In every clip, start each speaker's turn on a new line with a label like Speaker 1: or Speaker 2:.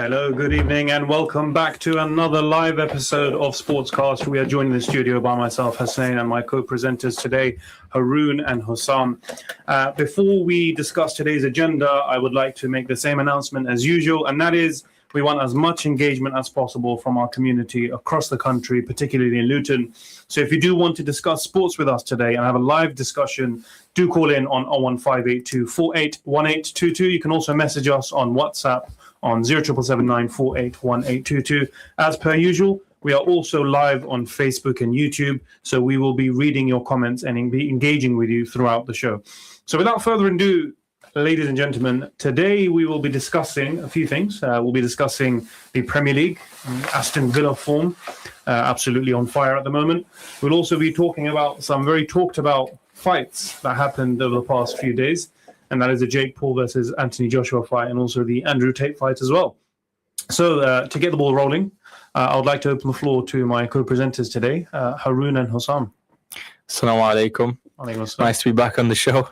Speaker 1: Hello, good evening, and welcome back to another live episode of Sportscast. We are joined in the studio by myself, Hussein, and my co-presenters today, Haroon and Hussam. Before we discuss today's agenda, I would like to make the same announcement as usual, and that is we want as much engagement as possible from our community across the country, particularly in Luton. So if you do want to discuss sports with us today and have a live discussion, do call in on 01582 481822. You can also message us on WhatsApp on 07779481822. As per usual, we are also live on Facebook and YouTube, so we will be reading your comments and be engaging with you throughout the show. So without further ado, ladies and gentlemen, today we will be discussing a few things. We'll be discussing the Premier League, Aston Villa form, absolutely on fire at the moment. We'll also be talking about some very talked about fights that happened over the past few days, and that is the Jake Paul versus Anthony Joshua fight and also the Andrew Tate fight as well. So to get the ball rolling, I would like to open the floor to my co-presenters today, Haroon and Hussam.
Speaker 2: Assalamu alaikum. Nice to be back on the show.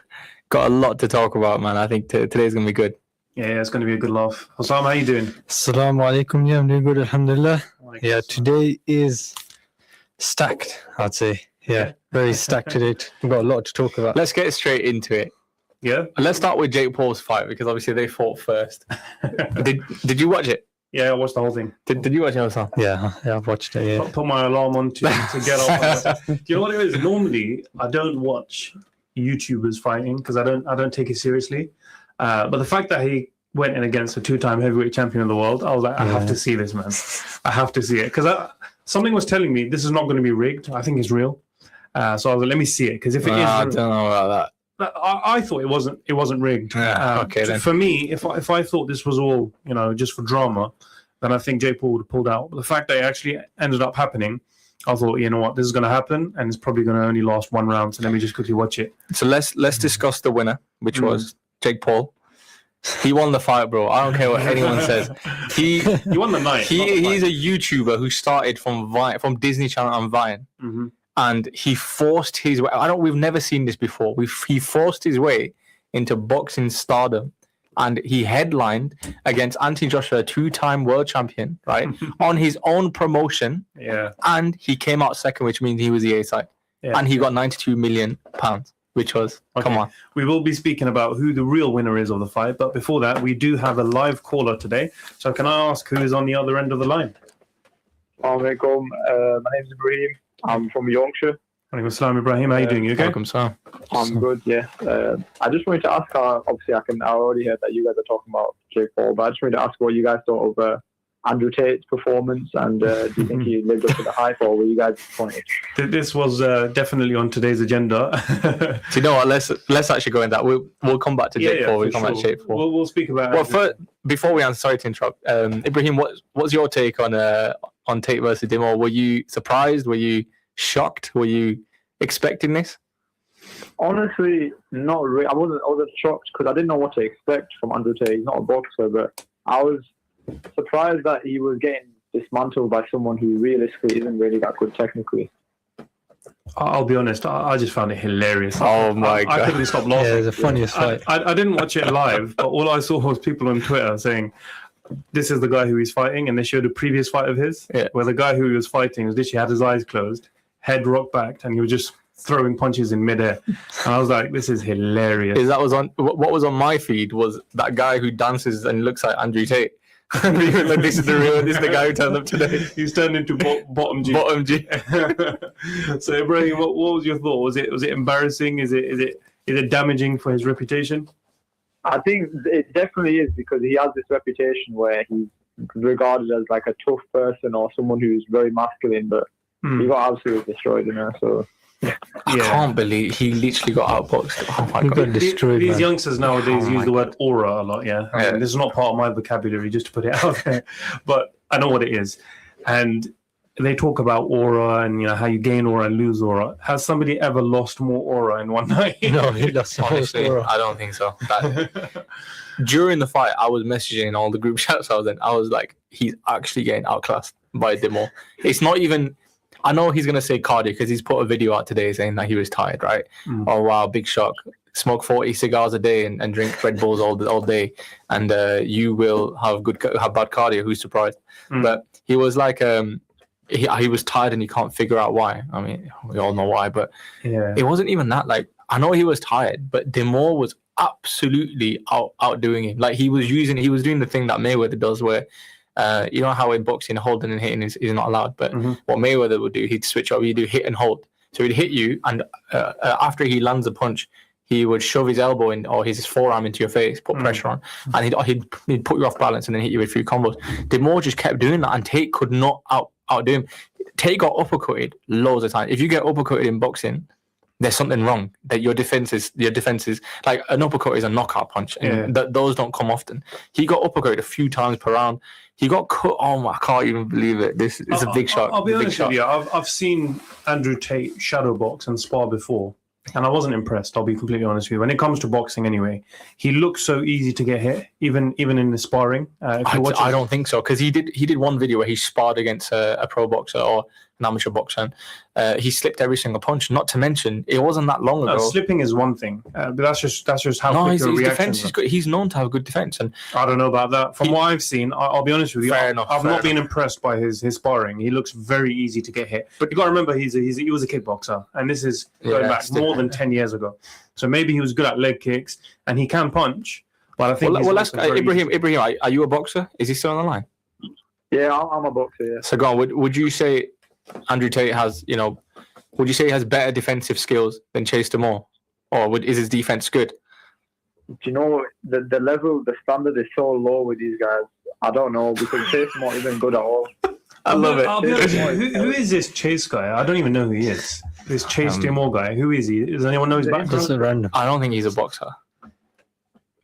Speaker 2: Got a lot to talk about, man. I think today's going to be good.
Speaker 1: Yeah, it's going to be a good laugh. Hussam, how you doing?
Speaker 3: Assalamu alaikum. Yeah, I'm doing good, alhamdulillah. Yeah, today is stacked, I'd say. Yeah, very stacked today. We've got a lot to talk about.
Speaker 2: Let's get straight into it.
Speaker 1: Yeah?
Speaker 2: Let's start with Jake Paul's fight because obviously they fought first. Did you watch it?
Speaker 1: Yeah, I watched the whole thing.
Speaker 2: Did you watch it, Hassan?
Speaker 3: Yeah, I've watched it, yeah.
Speaker 1: Put my alarm on to get off. Do you know what it is? Normally, I don't watch YouTubers fighting because I don't take it seriously. But the fact that he went in against a two-time heavyweight champion of the world, I was like, I have to see this, man. I have to see it. Because something was telling me this is not going to be rigged. I think it's real. So I was like, let me see it. Because if it is,
Speaker 2: I don't know about that.
Speaker 1: I thought it wasn't rigged.
Speaker 2: Okay, then.
Speaker 1: For me, if I thought this was all just for drama, then I think Jake Paul would have pulled out. But the fact that it actually ended up happening, I thought, you know what, this is going to happen, and it's probably going to only last one round. So let me just quickly watch it.
Speaker 2: So let's discuss the winner, which was Jake Paul. He won the fight, bro. I don't care what anyone says. He
Speaker 1: won the night.
Speaker 2: He's a YouTuber who started from Disney Channel and Vine.
Speaker 1: Mm-hmm.
Speaker 2: And he forced his way. We've never seen this before. He forced his way into boxing stardom, and he headlined against Anthony Joshua, a two-time world champion, right, on his own promotion.
Speaker 1: Yeah.
Speaker 2: And he came out second, which means he was the A side, and he got £92 million, which was come on.
Speaker 1: We will be speaking about who the real winner is of the fight, but before that, we do have a live caller today. So can I ask who is on the other end of the line?
Speaker 4: Assalamu alaikum. My name is Ibrahim. I'm from Yorkshire.
Speaker 1: Assalamu Ibrahim. How are you doing? You okay?
Speaker 2: Welcome, sir.
Speaker 4: I'm good, yeah. I just wanted to ask, obviously I already heard that you guys are talking about Jake Paul, but I just wanted to ask what you guys thought of Andrew Tate's performance, and do you think he lived up to the hype, or were you guys disappointed?
Speaker 1: This was definitely on today's agenda.
Speaker 2: So you know what? Let's actually go in that. We'll come back to Jake Paul. We'll come back to Jake Paul.
Speaker 1: We'll speak about.
Speaker 2: Well, first, before we answer, sorry to interrupt, Ibrahim. What's your take on Tate versus Dimo? Were you surprised? Were you shocked? Were you expecting this?
Speaker 4: Honestly, not really. I wasn't shocked because I didn't know what to expect from Andrew Tate. He's not a boxer, but I was surprised that he was getting dismantled by someone who realistically isn't really that good technically.
Speaker 1: I'll be honest, I just found it hilarious.
Speaker 2: Oh my God.
Speaker 1: I couldn't stop laughing.
Speaker 3: Yeah, it was the funniest fight.
Speaker 1: I didn't watch it live, but all I saw was people on Twitter saying, this is the guy who he's fighting, and they showed a previous fight of his where the guy who he was fighting was literally had his eyes closed, head rocked back, and he was just throwing punches in midair. And I was like, this is hilarious.
Speaker 2: What was on my feed was that guy who dances and looks like Andrew Tate. Like, this is the guy who turned up today.
Speaker 1: He's turned into bottom G.
Speaker 2: Bottom G.
Speaker 1: So Ibrahim, what was your thought? Was it embarrassing? Is it damaging for his reputation?
Speaker 4: I think it definitely is, because he has this reputation where he's regarded as like a tough person or someone who's very masculine, but he got absolutely destroyed in there. So
Speaker 2: I can't believe he literally got outboxed. Oh my God.
Speaker 3: Destroyed,
Speaker 1: these youngsters nowadays use the word aura a lot, And this is not part of my vocabulary, just to put it out there. But I know what it is. And they talk about aura and how you gain aura and lose aura. Has somebody ever lost more aura in one night?
Speaker 3: No, he lost
Speaker 2: Honestly,
Speaker 3: aura.
Speaker 2: I don't think so. During the fight, I was messaging all the group chats I was in. I was like, he's actually getting outclassed by Dimo. It's not even... I know he's going to say cardio because he's put a video out today saying that he was tired, right? Oh, wow, big shock. smoke 40 cigars a day and drink Red Bulls all day, and you will have bad cardio. Who's surprised? But he was like, he was tired and he can't figure out why. I mean, we all know why, but it wasn't even that. Like, I know he was tired, but Demore was absolutely outdoing him. Like, he was doing the thing that Mayweather does, where you know how in boxing holding and hitting is not allowed, but what Mayweather would do, he'd switch up. He'd do hit and hold. So he'd hit you, and after he lands a punch, he would shove his elbow in or his forearm into your face, put pressure on, and he'd put you off balance and then hit you with a few combos. Demore just kept doing that, and Tate could not outdo him. Tate got uppercutted loads of times. If you get uppercutted in boxing, there's something wrong. That your defense is like an uppercut is a knockout punch, and those don't come often. He got uppercutted a few times per round. He got cut. Oh my! I can't even believe it. This is a big shot.
Speaker 1: I'll be honest with you. I've seen Andrew Tate shadow box and spar before, and I wasn't impressed. I'll be completely honest with you. When it comes to boxing, anyway, he looks so easy to get hit, even in the sparring.
Speaker 2: I don't think so, because he did one video where he sparred against a pro boxer or an amateur boxer. And he slipped every single punch. Not to mention, it wasn't that long ago.
Speaker 1: Slipping is one thing, but that's just how quick your reaction is.
Speaker 2: He's known to have a good defense, and
Speaker 1: I don't know about that. From what I've seen, I'll be honest with you.
Speaker 2: Fair enough.
Speaker 1: I've not been impressed by his sparring. He looks very easy to get hit. But you got to remember, he was a kickboxer, and this is going back more than 10 years ago. So maybe he was good at leg kicks, and he can punch. But I think
Speaker 2: let's Ibrahim. Are you a boxer? Is he still on the line?
Speaker 4: Yeah, I'm a boxer. Yeah.
Speaker 2: So go on. Would you say Andrew Tate has, would you say he has better defensive skills than Chase Demore, or is his defense good?
Speaker 4: Do you know the level, the standard is so low with these guys? I don't know, because Chase is not even good at all.
Speaker 2: I love it.
Speaker 1: I'll be honest, who is this Chase guy? I don't even know who he is. This Chase Demore guy. Who is he? Does anyone know his background?
Speaker 3: Just random.
Speaker 2: I don't think he's a boxer.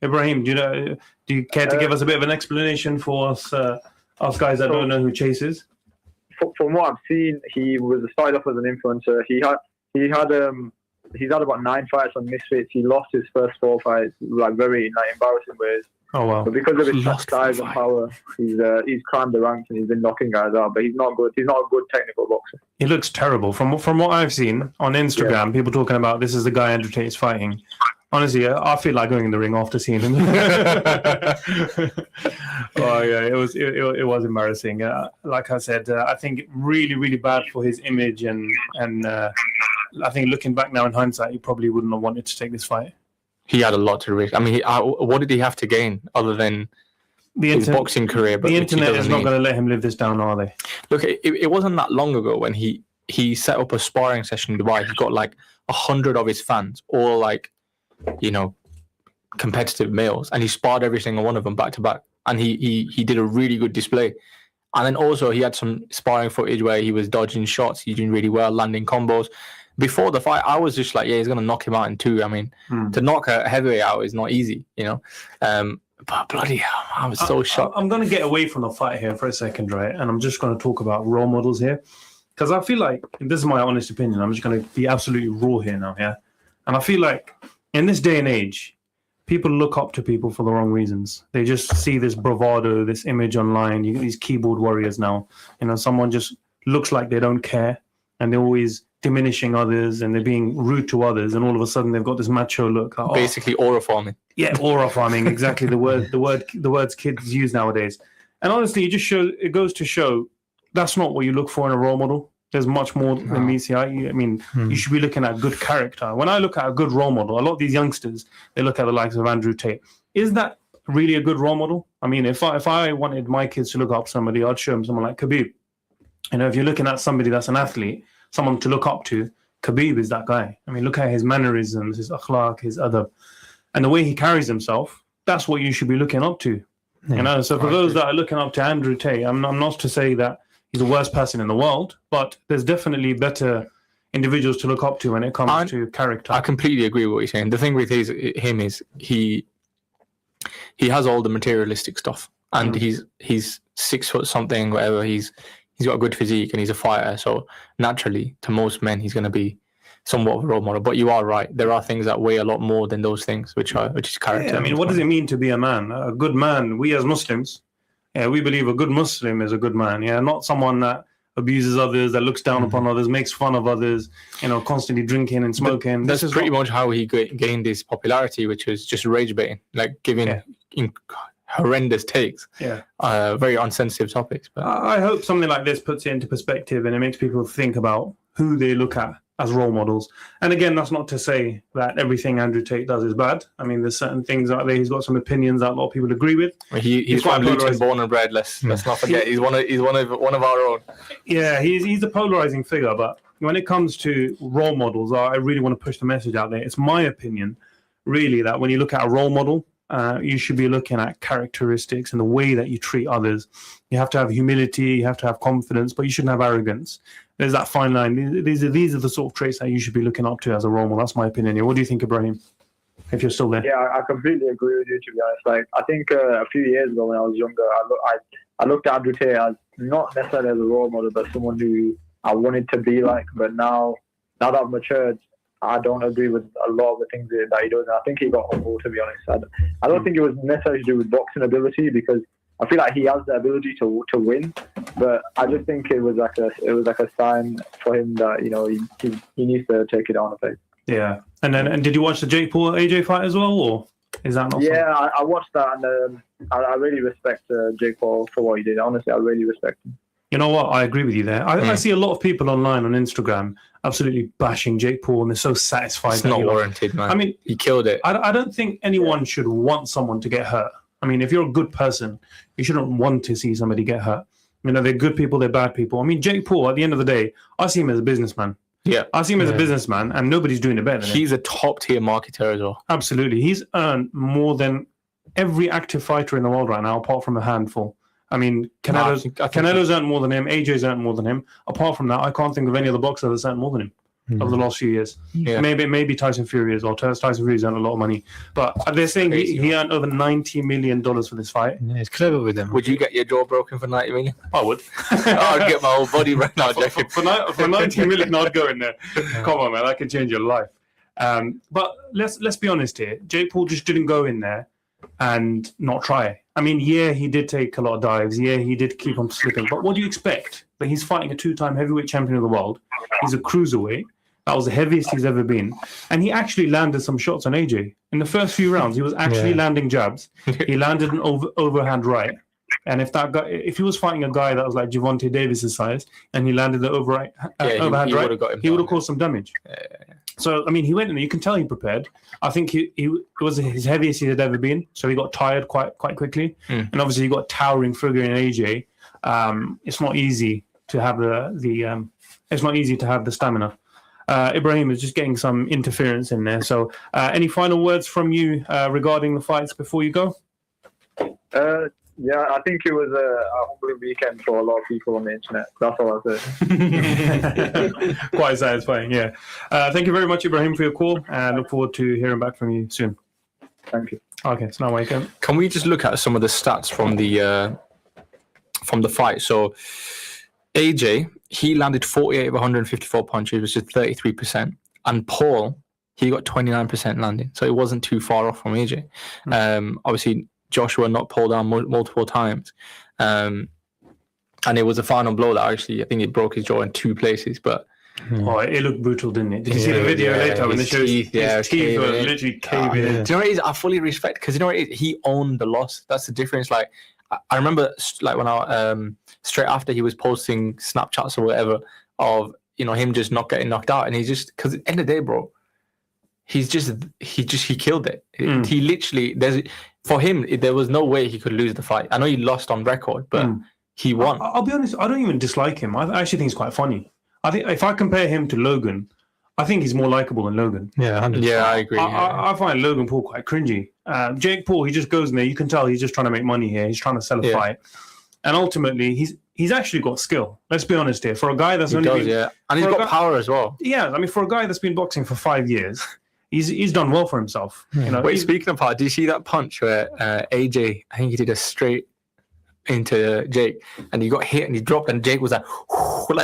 Speaker 1: Ibrahim, do you care to give us a bit of an explanation for us guys that don't know who Chase is?
Speaker 4: From what I've seen, he started off as an influencer. He's had about 9 fights on Misfits. He lost his first 4 fights, like very embarrassing ways.
Speaker 1: Oh wow!
Speaker 4: But because of his size and power, he's climbed the ranks and he's been knocking guys out. But he's not good. He's not a good technical boxer.
Speaker 1: He looks terrible. From what I've seen on Instagram, people talking about this is the guy Andrew Tate is fighting. Honestly, I feel like going in the ring after seeing him. Oh yeah, it was embarrassing. Like I said, I think really, really bad for his image, and I think looking back now in hindsight, he probably wouldn't have wanted to take this fight.
Speaker 2: He had a lot to risk. I mean, what did he have to gain other than his boxing career? But
Speaker 1: the internet is not going to let him live this down, are they?
Speaker 2: Look, it wasn't that long ago when he set up a sparring session in Dubai. He got like 100 of his fans, all like, competitive males, and he sparred every single one of them back to back, and he did a really good display. And then also he had some sparring footage where he was dodging shots, he's doing really well, landing combos. Before the fight, I was just like, yeah, he's gonna knock him out in 2. I mean, to knock a heavyweight out is not easy, but bloody hell, I was so shocked.
Speaker 1: I'm gonna get away from the fight here for a second, right? And I'm just gonna talk about role models here, because I feel like, this is my honest opinion, I'm just gonna be absolutely raw here now, yeah. And I feel like in this day and age, people look up to people for the wrong reasons. They just see this bravado, this image online. You get these keyboard warriors now. Someone just looks like they don't care, and they're always diminishing others, and they're being rude to others. And all of a sudden, they've got this macho look. Like,
Speaker 2: basically, aura farming.
Speaker 1: Yeah, aura farming. Exactly the words kids use nowadays. And honestly, it goes to show that's not what you look for in a role model. There's much more than meets the eye. I mean, you should be looking at good character. When I look at a good role model, a lot of these youngsters, they look at the likes of Andrew Tate. Is that really a good role model? I mean, if I wanted my kids to look up somebody, I'd show them someone like Khabib. If you're looking at somebody that's an athlete, someone to look up to, Khabib is that guy. I mean, look at his mannerisms, his akhlaq, his adab, and the way he carries himself. That's what you should be looking up to.
Speaker 3: Yeah.
Speaker 1: So for those that are looking up to Andrew Tate, I'm not to say that he's the worst person in the world, but there's definitely better individuals to look up to when it comes to character.
Speaker 2: I completely agree with what you're saying. The thing with him is he has all the materialistic stuff, and he's 6 foot something, whatever. He's got a good physique and he's a fighter. So naturally, to most men, he's going to be somewhat of a role model. But you are right. There are things that weigh a lot more than those things, which is character.
Speaker 1: Yeah, I mean, what does it mean to be a man? A good man, we as Muslims, we believe a good Muslim is a good man. Yeah, not someone that abuses others, that looks down upon others, makes fun of others, constantly drinking and smoking.
Speaker 2: That's pretty much how he gained his popularity, which was just rage baiting, like giving horrendous takes.
Speaker 1: Yeah.
Speaker 2: Very unsensitive topics. But
Speaker 1: I hope something like this puts it into perspective and it makes people think about who they look at as role models. And again, that's not to say that everything Andrew Tate does is bad. I mean, there's certain things out there. He's got some opinions that a lot of people agree with.
Speaker 2: He's quite Luton born and bred. Let's not forget. He's one of our own.
Speaker 1: Yeah, he's a polarizing figure. But when it comes to role models, I really want to push the message out there. It's my opinion, really, that when you look at a role model, you should be looking at characteristics and the way that you treat others. You have to have humility, you have to have confidence, but you shouldn't have arrogance. There's that fine line. These are the sort of traits that you should be looking up to as a role model. That's my opinion here. What do you think, Ibrahim? If you're still there.
Speaker 4: Yeah, I completely agree with you, to be honest. Like, I think a few years ago when I was younger, I looked at Andrew Tate as not necessarily as a role model, but someone who I wanted to be like. But now that I've matured, I don't agree with a lot of the things that he does. And I think he got humble, to be honest. I don't think it was necessarily to do with boxing ability, because I feel like he has the ability to win, but I just think it was like a sign for him that he needs to take it on a bit.
Speaker 1: Yeah, and did you watch the Jake Paul AJ fight as well, or is that not?
Speaker 4: Yeah, I watched that, and I really respect Jake Paul for what he did. Honestly, I really respect him.
Speaker 1: You know what? I agree with you there. I see a lot of people online on Instagram absolutely bashing Jake Paul, and they're so satisfied.
Speaker 2: It's not warranted, man.
Speaker 1: I mean,
Speaker 2: he killed it.
Speaker 1: I don't think anyone should want someone to get hurt. I mean, if you're a good person, you shouldn't want to see somebody get hurt. They're good people, they're bad people. I mean, Jake Paul, at the end of the day, I see him as a businessman.
Speaker 2: Yeah.
Speaker 1: I see him as a businessman, and nobody's doing it better than him.
Speaker 2: He's a top-tier marketer as well.
Speaker 1: Absolutely. He's earned more than every active fighter in the world right now, apart from a handful. I mean, Canelo's earned more than him. AJ's earned more than him. Apart from that, I can't think of any other boxer that's earned more than him over the last few years.
Speaker 2: Yeah.
Speaker 1: Maybe Tyson Fury as well. Tyson Fury's earned a lot of money. But they're saying he earned over $90 million for this fight.
Speaker 3: Yeah, it's clever with them.
Speaker 2: Would you get your jaw broken for $90 million?
Speaker 1: I would.
Speaker 2: I'd get my whole body right now.
Speaker 1: For $90 million, I'd go in there. Come on, man. That could change your life. But let's be honest here. Jake Paul just didn't go in there and not try. I mean, yeah, he did take a lot of dives. Yeah, he did keep on slipping. But what do you expect? That he's fighting a two-time heavyweight champion of the world. He's a cruiserweight. That was the heaviest he's ever been. And he actually landed some shots on AJ. In the first few rounds, he was actually landing jabs. He landed an overhand right. And if he was fighting a guy that was like Gervonta Davis's size, and he landed the overhand right, he would have caused some damage. So, I mean, he went in there. You can tell he prepared. I think it was his heaviest he had ever been. So he got tired quite quickly. And obviously, he got towering figure in AJ. It's not easy to have the stamina. Ibrahim is just getting some interference in there. So, any final words from you regarding the fights before you go?
Speaker 4: Yeah, I think it was a humbling weekend for a lot of people on the internet. That's all I'll say.
Speaker 1: Quite satisfying, yeah. Thank you very much, Ibrahim, for your call, and look forward to hearing back from you soon.
Speaker 4: Thank you.
Speaker 1: Okay, so now wake up.
Speaker 2: Can we just look at some of the stats from the fight? So, AJ, he landed 48 of 154 punches, which is 33%. And Paul, he got 29% landing. So it wasn't too far off from AJ. Obviously, Joshua knocked Paul down multiple times. And it was a final blow that actually, I think it broke his jaw in two places. But
Speaker 1: it looked brutal, didn't it? Did you see the video later when they showed his teeth were literally caving in?
Speaker 2: Do you know what it is? I fully respect, because you know what it is? He owned the loss. That's the difference. Like, I remember, like, when I straight after he was posting Snapchats or whatever of him just not getting knocked out, and he just, because at the end of the day, bro, he killed it. He literally, for him, there was no way he could lose the fight. I know he lost on record, but he won.
Speaker 1: I'll be honest, I don't even dislike him. I actually think he's quite funny. I think if I compare him to Logan, I think he's more likable than Logan.
Speaker 3: Yeah, 100%.
Speaker 2: Yeah, I agree.
Speaker 1: I find Logan Paul quite cringy. Jake Paul, he just goes in there. You can tell he's just trying to make money here. He's trying to sell a fight. And ultimately, he's actually got skill. Let's be honest here. For a guy that's
Speaker 2: and he's got power as well.
Speaker 1: Yeah, I mean, for a guy that's been boxing for 5 years, he's done well for himself.
Speaker 2: Wait, speaking of power, do you see that punch where AJ, I think he did a straight into Jake, and he got hit and he dropped, and Jake was like,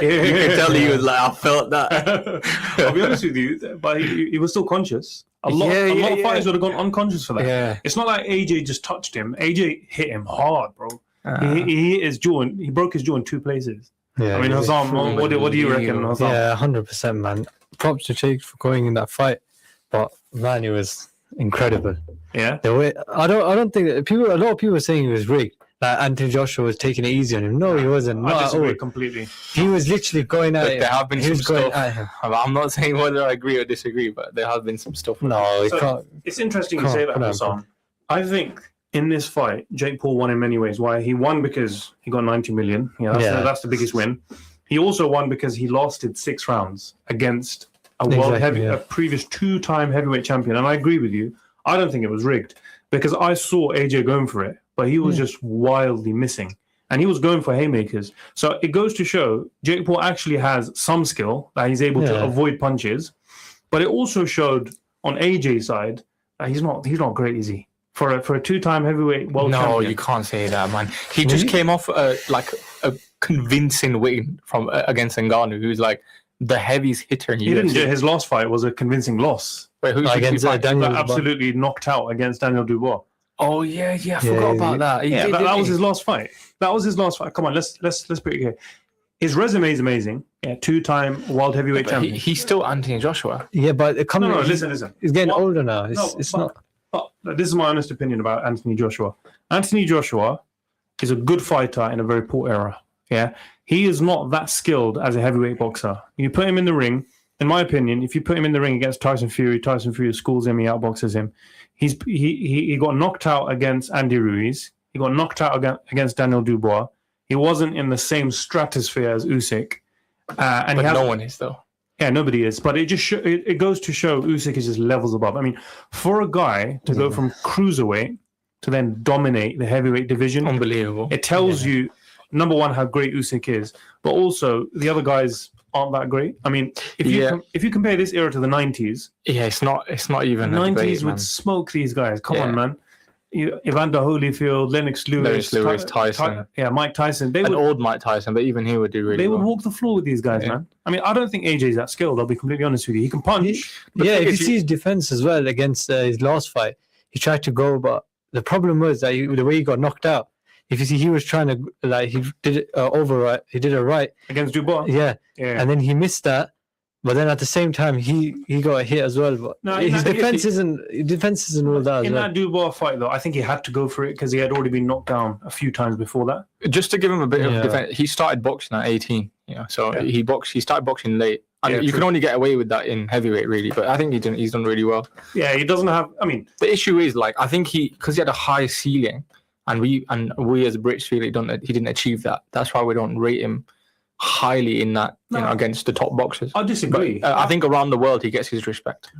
Speaker 2: you can tell he was like, I felt that.
Speaker 1: I'll be honest with you, but he was still conscious. A lot of fighters would have gone unconscious for that. Yeah. It's not like AJ just touched him. AJ hit him hard, bro. He hit his jaw, and he broke his jaw in two places.
Speaker 3: Yeah,
Speaker 1: I mean, Hassam, what do you reckon, Hassam?
Speaker 3: Yeah, 100%, man. Props to Jake for going in that fight, but man, it was incredible.
Speaker 1: Yeah.
Speaker 3: The way I don't think that a lot of people were saying he was rigged. That Anthony Joshua was taking it easy on him. No, he wasn't.
Speaker 1: I
Speaker 3: Not at
Speaker 1: disagree
Speaker 3: all.
Speaker 1: completely.
Speaker 3: He was literally going at
Speaker 2: But
Speaker 3: it.
Speaker 2: there have been
Speaker 3: He
Speaker 2: some
Speaker 3: was going
Speaker 2: stuff.
Speaker 3: at him.
Speaker 2: I'm not saying whether I agree or disagree, but there has been some stuff.
Speaker 3: No, he
Speaker 1: So,
Speaker 3: can't.
Speaker 1: it's interesting you
Speaker 3: Can't
Speaker 1: say that,
Speaker 3: put on,
Speaker 1: Hassam. I think in this fight, Jake Paul won in many ways. Why? He won because he got 90 million. Yeah, that's the biggest win. He also won because he lasted 6 rounds against a previous 2-time heavyweight champion. And I agree with you. I don't think it was rigged because I saw AJ going for it, but he was just wildly missing. And he was going for haymakers. So it goes to show Jake Paul actually has some skill that he's able to avoid punches. But it also showed on AJ's side that he's not great, is he? For a 2-time heavyweight world champion.
Speaker 2: No, you can't say that, man. He just came off like a convincing win from against Ngannou, who's like the heaviest hitter in
Speaker 1: He didn't.
Speaker 2: UFC.
Speaker 1: His last fight was a convincing loss.
Speaker 2: Wait, who's
Speaker 3: Against Daniel Dubois.
Speaker 1: Absolutely knocked out against Daniel Dubois.
Speaker 2: Oh yeah, I forgot about that.
Speaker 1: Yeah, that was his last fight. That was his last fight. Come on, let's put it here. His resume is amazing. Yeah, 2-time world heavyweight champion.
Speaker 2: He's still Anthony Joshua.
Speaker 3: Yeah, but
Speaker 1: No, listen.
Speaker 3: He's getting older now. It's not.
Speaker 1: But this is my honest opinion about Anthony Joshua. Anthony Joshua is a good fighter in a very poor era. Yeah, he is not that skilled as a heavyweight boxer. You put him in the ring. In my opinion, if you put him in the ring against Tyson Fury schools him, he outboxes him. He got knocked out against Andy Ruiz. He got knocked out against Daniel Dubois. He wasn't in the same stratosphere as Usyk.
Speaker 2: But no one is though.
Speaker 1: Yeah, nobody is. But it goes to show Usyk is just levels above. I mean, for a guy to go from cruiserweight to then dominate the heavyweight division,
Speaker 2: Unbelievable.
Speaker 1: it tells you, number one, how great Usyk is, but also the other guys aren't that great. I mean, if you compare this era to the 90s,
Speaker 2: it's not even.
Speaker 1: The
Speaker 2: a
Speaker 1: 90s
Speaker 2: debate,
Speaker 1: would
Speaker 2: man.
Speaker 1: smoke these guys. Come on, man. Evander Holyfield, Lennox Lewis,
Speaker 2: Tyson.
Speaker 1: Mike Tyson. They
Speaker 2: An
Speaker 1: would
Speaker 2: old Mike Tyson, but even he would do really
Speaker 1: they would
Speaker 2: well.
Speaker 1: walk the floor with these guys, man. I mean, I don't think AJ's that skilled. I'll be completely honest with you. He can punch.
Speaker 3: Yeah, if you see his defense as well against his last fight, he tried to go, but the problem was that the way he got knocked out. If you see, he was trying to he did it overright. He did it right
Speaker 1: Against Dubois.
Speaker 3: Yeah, and then he missed that. But then at the same time, he got a hit as well. But
Speaker 1: No,
Speaker 3: his defense isn't all that.
Speaker 1: In
Speaker 3: As well.
Speaker 1: that Dubois fight, though, I think he had to go for it because he had already been knocked down a few times before that.
Speaker 2: Just to give him a bit of defense, he started boxing at 18. So he started boxing late. And you can only get away with that in heavyweight, really. But I think he's done really well.
Speaker 1: Yeah, he doesn't have. I mean,
Speaker 2: the issue is I think because he had a high ceiling, and we as Brits really he didn't achieve that. That's why we don't rate him highly in that against the top boxers.
Speaker 1: I disagree.
Speaker 2: But, I think around the world he gets his respect.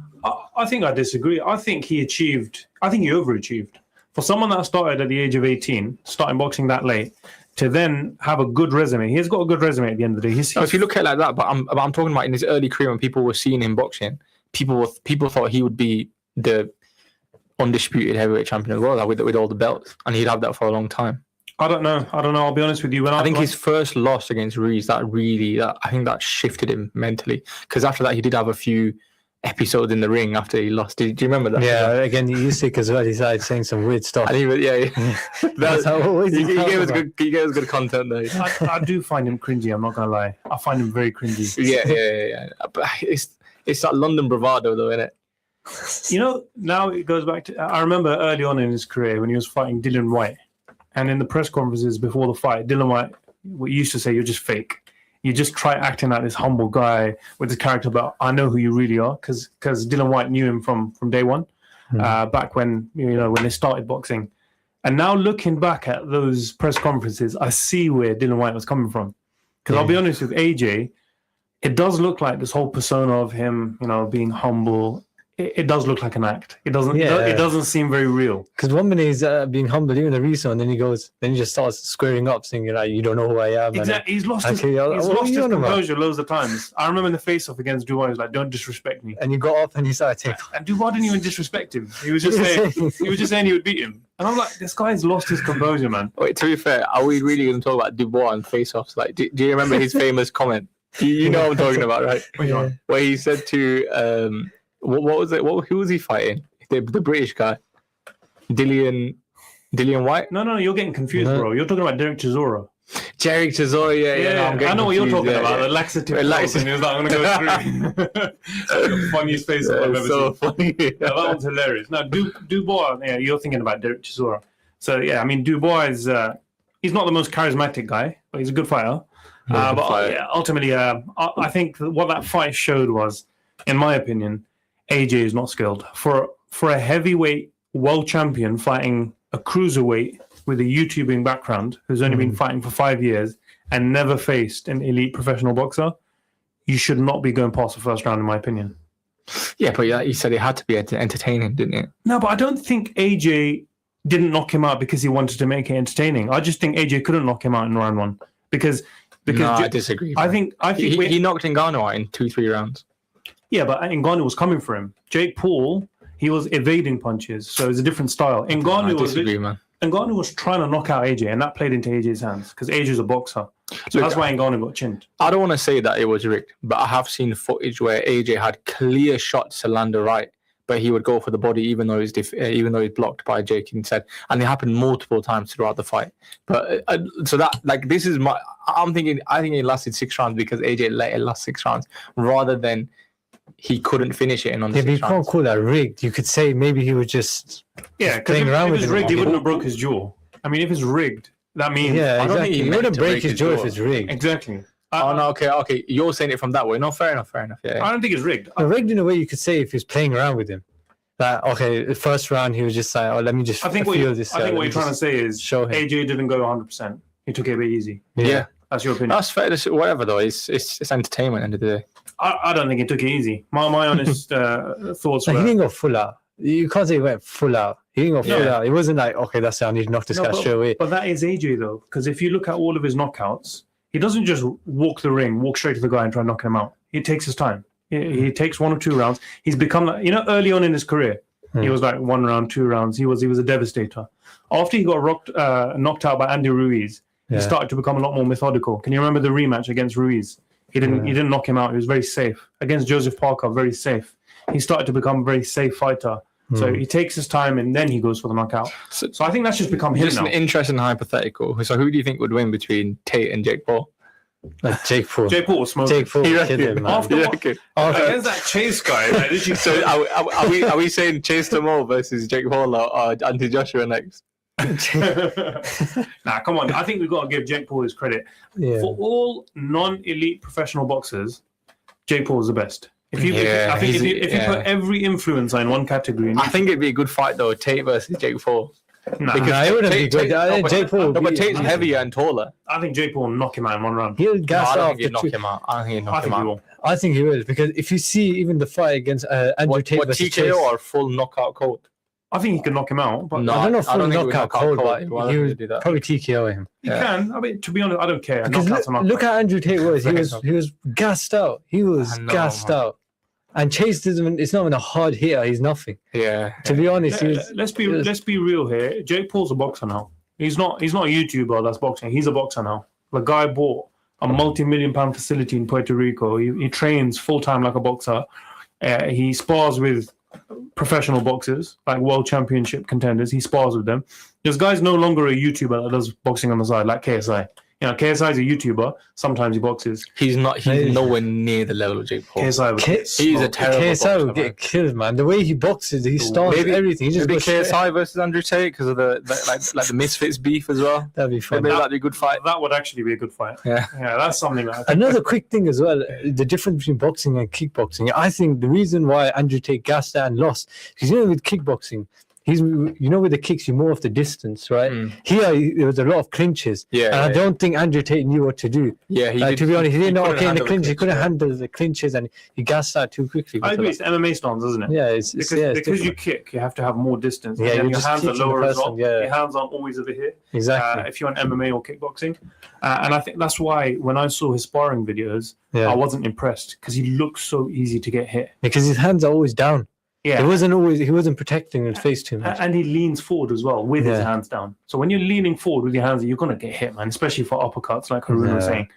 Speaker 1: I think I disagree. I think he overachieved. For someone that started at the age of 18, starting boxing that late, to then have a good resume. He's got a good resume at the end of the day.
Speaker 2: If you look at it like that, but I'm talking about in his early career when people were seeing him boxing, people thought he would be the undisputed heavyweight champion of the world with all the belts, and he'd have that for a long time.
Speaker 1: I don't know. I'll be honest with you.
Speaker 2: I think his first loss against Ruiz, I think that shifted him mentally. Because after that, he did have a few episodes in the ring after he lost. Do you remember that?
Speaker 3: Yeah, again, Usyk as well. He started saying some weird stuff.
Speaker 2: And he gave us good content there.
Speaker 1: I do find him cringy. I'm not gonna lie. I find him very cringy.
Speaker 2: Yeah. But it's that London bravado, though, isn't it?
Speaker 1: Now it goes back to. I remember early on in his career when he was fighting Dillian White. And in the press conferences before the fight, Dillian White used to say, "You're just fake. You just try acting like this humble guy with this character, but I know who you really are." Because Dillian White knew him from day one, back when when they started boxing. And now looking back at those press conferences, I see where Dillian White was coming from. Because I'll be honest with AJ, it does look like this whole persona of him, being humble. It does look like an act. It doesn't. It doesn't seem very real.
Speaker 3: Because one minute he's being humble, even the recent, and then he just starts squaring up, saying you don't know who I am.
Speaker 1: Exactly. He's lost his composure loads of times. I remember in the face-off against Dubois, he was like, "Don't disrespect me."
Speaker 3: And you got up and he started taking.
Speaker 1: And Dubois didn't even disrespect him. He was just saying he would beat him. And I'm like, this guy's lost his composure, man.
Speaker 2: Wait, to be fair, are we really going to talk about Dubois and face-offs? Do you remember his famous comment? You know what I'm talking about, right? Where he said to what was it? Who was he fighting? The British guy, Dillian White.
Speaker 1: No, you're getting confused, bro. You're talking about Derek Chisora.
Speaker 2: Jerick Chisora, yeah.
Speaker 1: I know what you're talking about.
Speaker 2: Yeah.
Speaker 1: The laxative.
Speaker 2: Laxative.
Speaker 1: And he was like, I'm going to go through. The funniest face I've ever
Speaker 2: so
Speaker 1: seen.
Speaker 2: funny.
Speaker 1: Yeah, that one's hilarious. Now, Dubois, you're thinking about Jerick Chisora. So, yeah, I mean, Dubois is, he's not the most charismatic guy, but he's a good fighter. Ultimately, I think what that fight showed was, in my opinion, AJ is not skilled. For a heavyweight world champion fighting a cruiserweight with a YouTubing background who's only been fighting for 5 years and never faced an elite professional boxer, you should not be going past the first round, in my opinion.
Speaker 2: Yeah, but you said it had to be entertaining, didn't it?
Speaker 1: No, but I don't think AJ didn't knock him out because he wanted to make it entertaining. I just think AJ couldn't knock him out in round one because
Speaker 2: no, I disagree.
Speaker 1: I think
Speaker 2: he knocked Ngannou out in 2-3 rounds.
Speaker 1: Yeah, but Ngannou was coming for him. Jake Paul, he was evading punches, so it's a different style.
Speaker 2: I disagree, man.
Speaker 1: Ngannou was trying to knock out AJ, and that played into AJ's hands because AJ's a boxer. So that's why Ngannou got chinned.
Speaker 2: I don't want to say that it was rigged, but I have seen footage where AJ had clear shots to land a right, but he would go for the body even though he's blocked by Jake instead, and it happened multiple times throughout the fight. But so that this is my. I think it lasted 6 rounds because AJ let it last 6 rounds rather than he couldn't finish it in on the 6 rounds.
Speaker 3: You can't call that rigged. You could say maybe he was just
Speaker 1: playing around with it. If it's rigged, he wouldn't have broke his jaw. I mean, if it's rigged, that means
Speaker 3: exactly. He wouldn't break his jaw if it's rigged.
Speaker 1: Exactly.
Speaker 2: Okay. You're saying it from that way. No, fair enough. Yeah.
Speaker 1: I don't think it's rigged.
Speaker 3: Rigged in a way you could say if he's playing around with him. That the first round he was just like, let me just feel this.
Speaker 1: I think what you're trying to say is AJ didn't go 100%. He took it a bit easy.
Speaker 2: Yeah.
Speaker 1: That's your opinion.
Speaker 2: That's fair. Whatever though, it's entertainment at the end of the day.
Speaker 1: I don't think he took it easy. My honest thoughts were...
Speaker 3: He didn't go full out. You can't say he went full out. He didn't go full out. It wasn't like, okay, that's it, I need to knock this guy straight away.
Speaker 1: But that is AJ though, because if you look at all of his knockouts, he doesn't just walk the ring, walk straight to the guy and try and knock him out. He takes his time. He takes 1 or 2 rounds. He's become, early on in his career, he was like 1 round, 2 rounds. He was a devastator. After he got knocked out by Andy Ruiz, he started to become a lot more methodical. Can you remember the rematch against Ruiz? He didn't knock him out. He was very safe. Against Joseph Parker, very safe. He started to become a very safe fighter. So he takes his time and then he goes for the knockout. So I think that's just become him now.
Speaker 2: Just an interesting hypothetical. So who do you think would win between Tate and Jake Paul?
Speaker 3: Jake Paul.
Speaker 1: Jake Paul was smoking.
Speaker 3: Jake Paul killed him, man.
Speaker 1: Against that Chase guy.
Speaker 2: So are we saying Chase Tomorrow versus Jake Paul or Anthony Joshua next?
Speaker 1: Nah, come on. I think we've got to give Jake Paul his credit.
Speaker 3: Yeah.
Speaker 1: For all non-elite professional boxers, Jake Paul is the best. If you put every influencer in one category,
Speaker 2: I think it'd be a good fight though, Tate versus Jake Paul.
Speaker 1: Nah,
Speaker 3: because it wouldn't be good. Jake Paul.
Speaker 2: But Tate's heavier and taller.
Speaker 1: I think Jake Paul will knock him out in 1 round.
Speaker 3: He'll gas
Speaker 2: I don't
Speaker 3: off.
Speaker 2: think he'd knock him out. I think he'd knock him out.
Speaker 3: I think he will because if you see even the fight against Andrew Tate versus
Speaker 2: TKO
Speaker 3: Chase,
Speaker 2: or full knockout cold.
Speaker 1: I think he can knock him out. But
Speaker 3: no, I don't know if full knockout cold, but
Speaker 2: he
Speaker 3: would probably TKO him.
Speaker 1: He can. I mean, to be honest, I don't care.
Speaker 3: Because look how Andrew Tate was. He was gassed out. He was gassed out. And Chase isn't. It's not even a hard hitter. He's nothing.
Speaker 2: Yeah.
Speaker 3: To be honest,
Speaker 1: let's be real here. Jake Paul's a boxer now. He's not a YouTuber that's boxing. He's a boxer now. The guy bought a multi-million-pound facility in Puerto Rico. He trains full-time like a boxer. He spars with professional boxers, like world championship contenders. He spars with them. This guy's no longer a YouTuber that does boxing on the side, like KSI. KSI is a YouTuber. Sometimes he boxes.
Speaker 2: He's not. He's nowhere near the level of Jake Paul.
Speaker 1: He's
Speaker 2: a terrible
Speaker 3: KSI
Speaker 2: boxer,
Speaker 3: will get killed, man. The way he boxes, he starts everything. He just
Speaker 2: maybe
Speaker 3: goes
Speaker 2: KSI versus Andrew Tate because of the Misfits beef as well.
Speaker 3: That'd be fun.
Speaker 2: Maybe that'd be a good fight.
Speaker 1: That would actually be a good fight.
Speaker 2: Yeah,
Speaker 1: that's something.
Speaker 3: Another quick thing as well: the difference between boxing and kickboxing. I think the reason why Andrew Tate gassed out and lost because with kickboxing. With the kicks, you move off the distance, right? Here, there was a lot of clinches. And I don't think Andrew Tate knew what to do.
Speaker 2: Yeah,
Speaker 3: to be honest, he didn't know, in the clinch, he couldn't handle the clinches and he gassed out too quickly.
Speaker 1: I agree, it's MMA stance, isn't it?
Speaker 3: Yeah,
Speaker 1: because you kick, you have to have more distance.
Speaker 3: Yeah,
Speaker 1: and your hands are lower as well.
Speaker 3: Yeah.
Speaker 1: Your hands aren't always over here.
Speaker 3: Exactly.
Speaker 1: If you're on MMA or kickboxing. And I think that's why when I saw his sparring videos, I wasn't impressed because he looks so easy to get hit.
Speaker 3: Because his hands are always down. Yeah, he wasn't protecting his face too much.
Speaker 1: And he leans forward as well with his hands down. So when you're leaning forward with your hands, you're going to get hit, man, especially for uppercuts, like Harun was saying.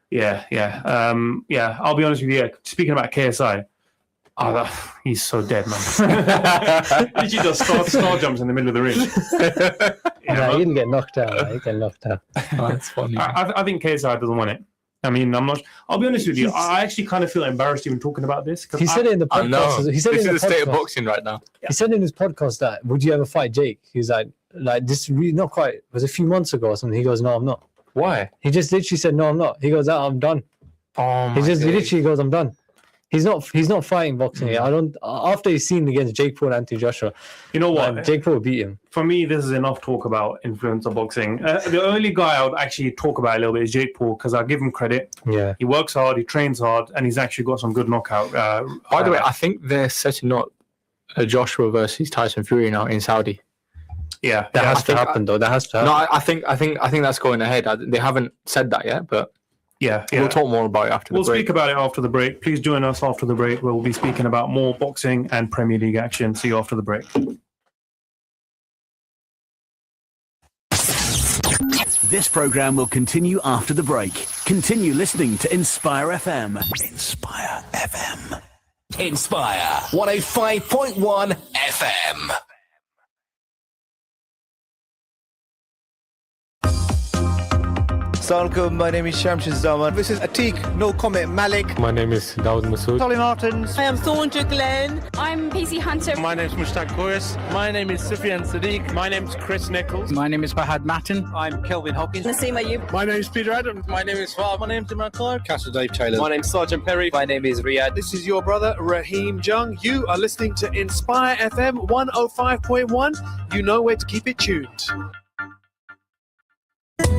Speaker 1: Yeah. I'll be honest with you. Speaking about KSI, He's so dead, man. He just star jumps in the middle of the ring.
Speaker 3: Yeah, he'll get knocked out. He'll get knocked out.
Speaker 2: Oh, that's funny.
Speaker 1: I think KSI doesn't want it. I mean, I'll be honest with you. I actually kind of feel embarrassed even talking about this.
Speaker 3: He said it in the
Speaker 2: I know.
Speaker 3: podcast. He said
Speaker 2: This
Speaker 3: it in
Speaker 2: is
Speaker 3: the
Speaker 2: the state of
Speaker 3: podcast.
Speaker 2: boxing right now.
Speaker 3: He said in his podcast that, would you ever fight Jake? He's like this really not quite. It was a few months ago or something. He goes, no, I'm not.
Speaker 2: Why?
Speaker 3: He just literally said, no, I'm not. He goes, I'm done.
Speaker 2: Oh my
Speaker 3: He
Speaker 2: days.
Speaker 3: literally goes, I'm done. He's not fighting boxing. I don't. After he's seen against Jake Paul and Anthony Joshua,
Speaker 1: You know what?
Speaker 3: Jake Paul beat him.
Speaker 1: For me, this is enough talk about influence of boxing. The only guy I would actually talk about a little bit is Jake Paul, because I give him credit.
Speaker 3: Yeah.
Speaker 1: He works hard, he trains hard, and he's actually got some good knockout.
Speaker 2: By the way, I think they're setting up a Joshua versus Tyson Fury now in Saudi.
Speaker 1: yeah,
Speaker 3: That
Speaker 1: yeah,
Speaker 3: has to happen, though. That has to happen.
Speaker 2: No, I think that's going ahead. They haven't said that yet, but
Speaker 1: yeah.
Speaker 2: we'll talk more about it after the
Speaker 1: We'll
Speaker 2: break.
Speaker 1: speak about it after the break. Please join us after the break. We'll be speaking about more boxing and Premier League action. See you after the break.
Speaker 5: This program will continue after the break. Continue listening to Inspire FM. Inspire FM. Inspire 105.1 FM.
Speaker 6: Assalamualaikum, my name is Shamshid Zaman. This is Atik, no comment, Malik.
Speaker 7: My name is Dawood Masood.
Speaker 6: Solly Martins.
Speaker 8: I am Thornja Glenn. I'm PC Hunter.
Speaker 7: My name is Mushtaq Kouris. My name is Sufyan Sadiq. My name is Chris Nichols.
Speaker 9: My name is Fahad Matin.
Speaker 6: I'm Kelvin Hopkins.
Speaker 8: Nasima Ayub.
Speaker 7: My name is Peter Adams. My name is Fahad. My name is Imran Clark.
Speaker 9: Castle Dave Taylor.
Speaker 6: My name's Sergeant Perry.
Speaker 9: My name is Riyadh.
Speaker 10: This is your brother, Raheem Jung. You are listening to Inspire FM 105.1. You know where to keep it tuned.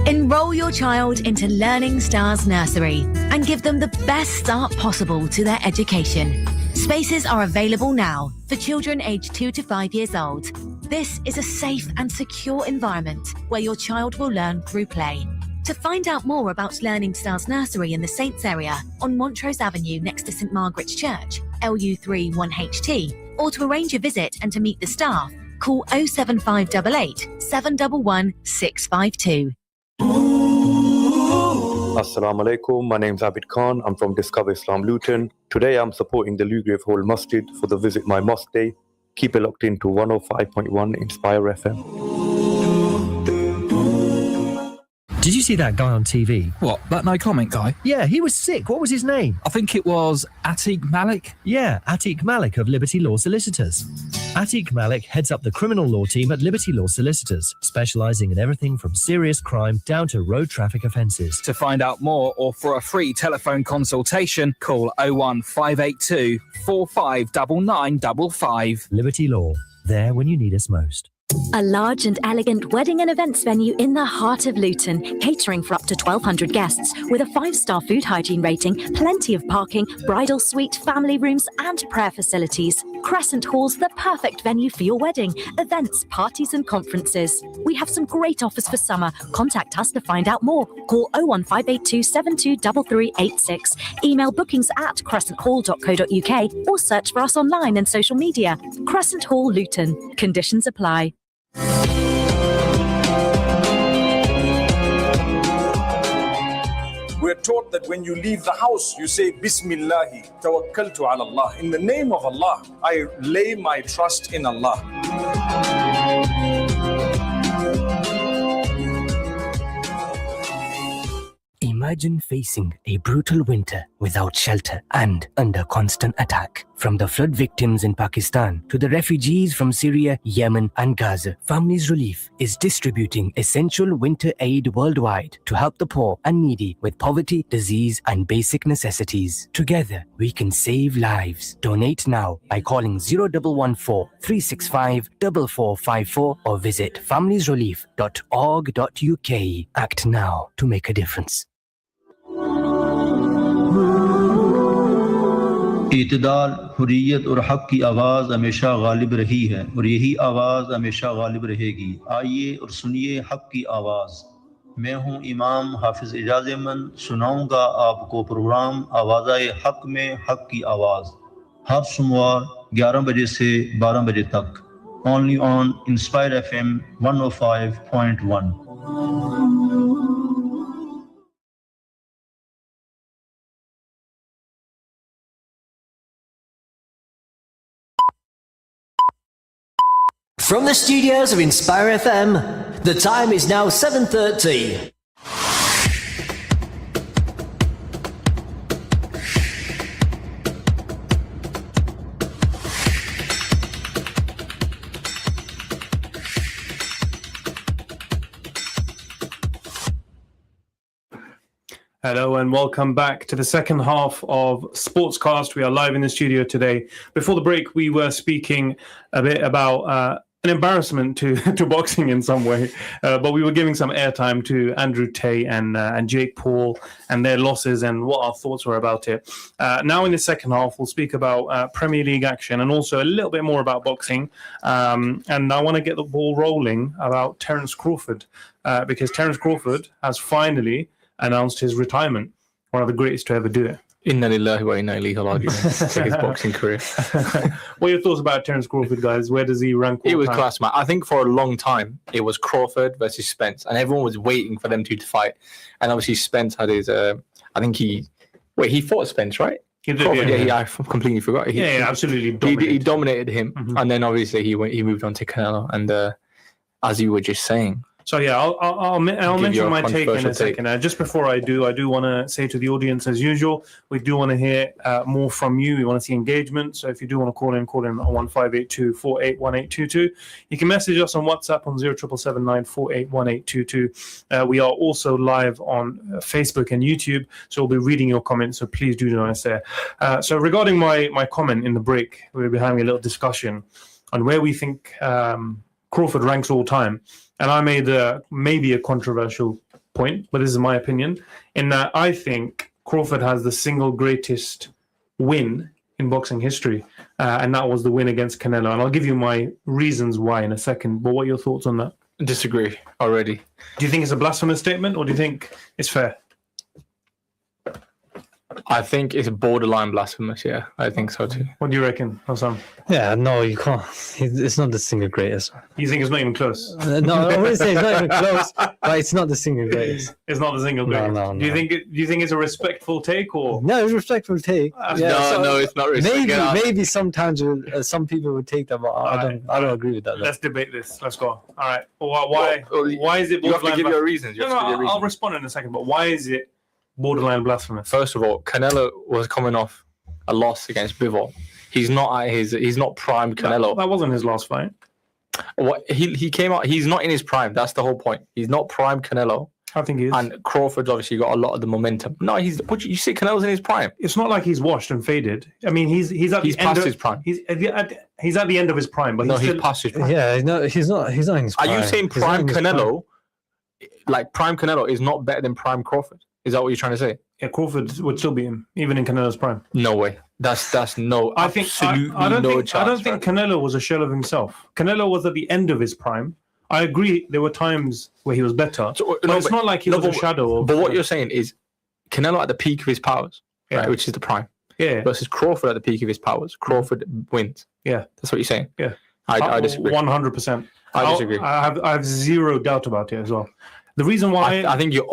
Speaker 11: Enroll your child into Learning Stars Nursery and give them the best start possible to their education. Spaces are available now for children aged 2 to 5 years old. This is a safe and secure environment where your child will learn through play. To find out more about Learning Stars Nursery in the Saints area on Montrose Avenue next to St Margaret's Church, LU3 1HT, or to arrange a visit and to meet the staff, call 07588 711 652.
Speaker 12: Assalamu alaikum, my name is Abid Khan. I'm from Discover Islam Luton. Today I'm supporting the Lugrave Hall Masjid for the Visit My Mosque Day. Keep it locked into 105.1 Inspire FM.
Speaker 13: Did you see that guy on TV?
Speaker 9: What, that no comment guy?
Speaker 13: Yeah, he was sick. What was his name?
Speaker 9: I think it was Atiq Malik.
Speaker 13: Yeah, Atiq Malik of Liberty Law Solicitors. Atiq Malik heads up the criminal law team at Liberty Law Solicitors, specialising in everything from serious crime down to road traffic offences.
Speaker 9: To find out more or for a free telephone consultation, call 01582 459955.
Speaker 13: Liberty Law, there when you need us most.
Speaker 11: A large and elegant wedding and events venue in the heart of Luton, catering for up to 1,200 guests, with a 5-star food hygiene rating, plenty of parking, bridal suite, family rooms and prayer facilities. Crescent Hall's the perfect venue for your wedding, events, parties and conferences. We have some great offers for summer. Contact us to find out more. Call 01582 723386. Email bookings@crescenthall.co.uk or search for us online and social media. Crescent Hall, Luton. Conditions apply.
Speaker 14: We're taught that when you leave the house, you say, Bismillahi, tawakkaltu ala Allah. In the name of Allah, I lay my trust in Allah.
Speaker 15: Imagine facing a brutal winter without shelter and under constant attack. From the flood victims in Pakistan to the refugees from Syria, Yemen and Gaza, Families Relief is distributing essential winter aid worldwide to help the poor and needy with poverty, disease and basic necessities. Together, we can save lives. Donate now by calling 0114 365 4454 or visit familiesrelief.org.uk. Act now to make a difference.
Speaker 16: इतदाल, Hurriyat और हक की आवाज़ हमेशा गालिब रही है और यही आवाज़ हमेशा गालिब रहेगी। आइए और सुनिए हक की आवाज़। मैं हूँ इमाम हाफिज इजाज़ अमन, सुनाऊंगा आपको प्रोग्राम आवाज़ हक में हक की आवाज़, हर सोमवार 11 बजे से 12 बजे तक, only on Inspire FM 105.1.
Speaker 17: From the studios of Inspire FM, the time is now 7:30.
Speaker 1: Hello and welcome back to the second half of Sportscast. We are live in the studio today. Before the break, we were speaking a bit about an embarrassment to boxing in some way, but we were giving some airtime to Andrew Tate and Jake Paul and their losses and what our thoughts were about it. Now in the second half, we'll speak about Premier League action and also a little bit more about boxing. And I want to get the ball rolling about Terence Crawford because Terence Crawford has finally announced his retirement. One of the greatest to ever do it.
Speaker 2: Inna lillahi wa inna ilayhi raji'un for his boxing career.
Speaker 1: What are your thoughts about Terence Crawford, guys? Where does he rank?
Speaker 2: It was class, man. I think for a long time it was Crawford versus Spence, and everyone was waiting for them two to fight. And obviously Spence had his. I think he fought Spence, right?
Speaker 1: He did,
Speaker 2: Crawford, yeah, I completely forgot.
Speaker 1: He absolutely dominated.
Speaker 2: He dominated him, and then obviously he moved on to Canelo. And as you were just saying.
Speaker 1: So yeah, I'll mention my take in a second. Just before I do want to say to the audience, as usual, we do want to hear more from you. We want to see engagement. So if you do want to call in on 1582481822. You can message us on WhatsApp on 07779481822. We are also live on Facebook and YouTube, so we'll be reading your comments. So please do join us there. So regarding my comment in the break, we'll be having a little discussion on where we think Crawford ranks all time. And I made maybe a controversial point, but this is my opinion, in that I think Crawford has the single greatest win in boxing history, and that was the win against Canelo. And I'll give you my reasons why in a second, but what are your thoughts on that?
Speaker 2: Disagree already.
Speaker 1: Do you think it's a blasphemous statement, or do you think it's fair?
Speaker 2: I think it's borderline blasphemous, yeah. I think so too.
Speaker 1: What do you reckon, Hassan?
Speaker 3: Yeah, no, you can't. It's not the single greatest.
Speaker 1: You think it's not even close?
Speaker 3: No, I wouldn't say it's not even close, but it's not the single greatest.
Speaker 1: It's not the single greatest. No. Do you think it's a respectful take, or?
Speaker 3: No, it's a respectful take.
Speaker 2: No, it's not respectful.
Speaker 3: Maybe sometimes some people would take that, but I don't agree with that.
Speaker 1: Let's debate this. Let's go. All right. Why is it?
Speaker 2: You have to give your reasons.
Speaker 1: I'll respond in a second. But why is it borderline blasphemous?
Speaker 2: First of all, Canelo was coming off a loss against Bivol. He's not prime Canelo.
Speaker 1: That wasn't his last fight.
Speaker 2: What he came out. He's not in his prime. That's the whole point. He's not prime Canelo.
Speaker 1: I think he is.
Speaker 2: And Crawford's obviously got a lot of the momentum. No, you say Canelo's in his prime.
Speaker 1: It's not like he's washed and faded. I mean, he's
Speaker 2: past his prime.
Speaker 1: He's at the end of his prime, but
Speaker 2: he's past his prime.
Speaker 3: Yeah, he's not in his prime.
Speaker 2: Are you saying prime Canelo? Like prime Canelo is not better than prime Crawford? Is that what you're trying to say?
Speaker 1: Yeah, Crawford would still beat him, even in Canelo's prime.
Speaker 2: No way. That's no.
Speaker 1: I don't think Canelo was a shell of himself. Canelo was at the end of his prime. I agree. There were times where he was better, but it's not like he was a shadow of.
Speaker 2: But what you're saying is, Canelo at the peak of his powers, right, which is the prime, versus Crawford at the peak of his powers. Crawford wins.
Speaker 1: Yeah,
Speaker 2: that's what you're saying.
Speaker 1: Yeah,
Speaker 2: I disagree.
Speaker 1: 100%.
Speaker 2: I disagree.
Speaker 1: I have zero doubt about it as well. The reason why
Speaker 2: I think you're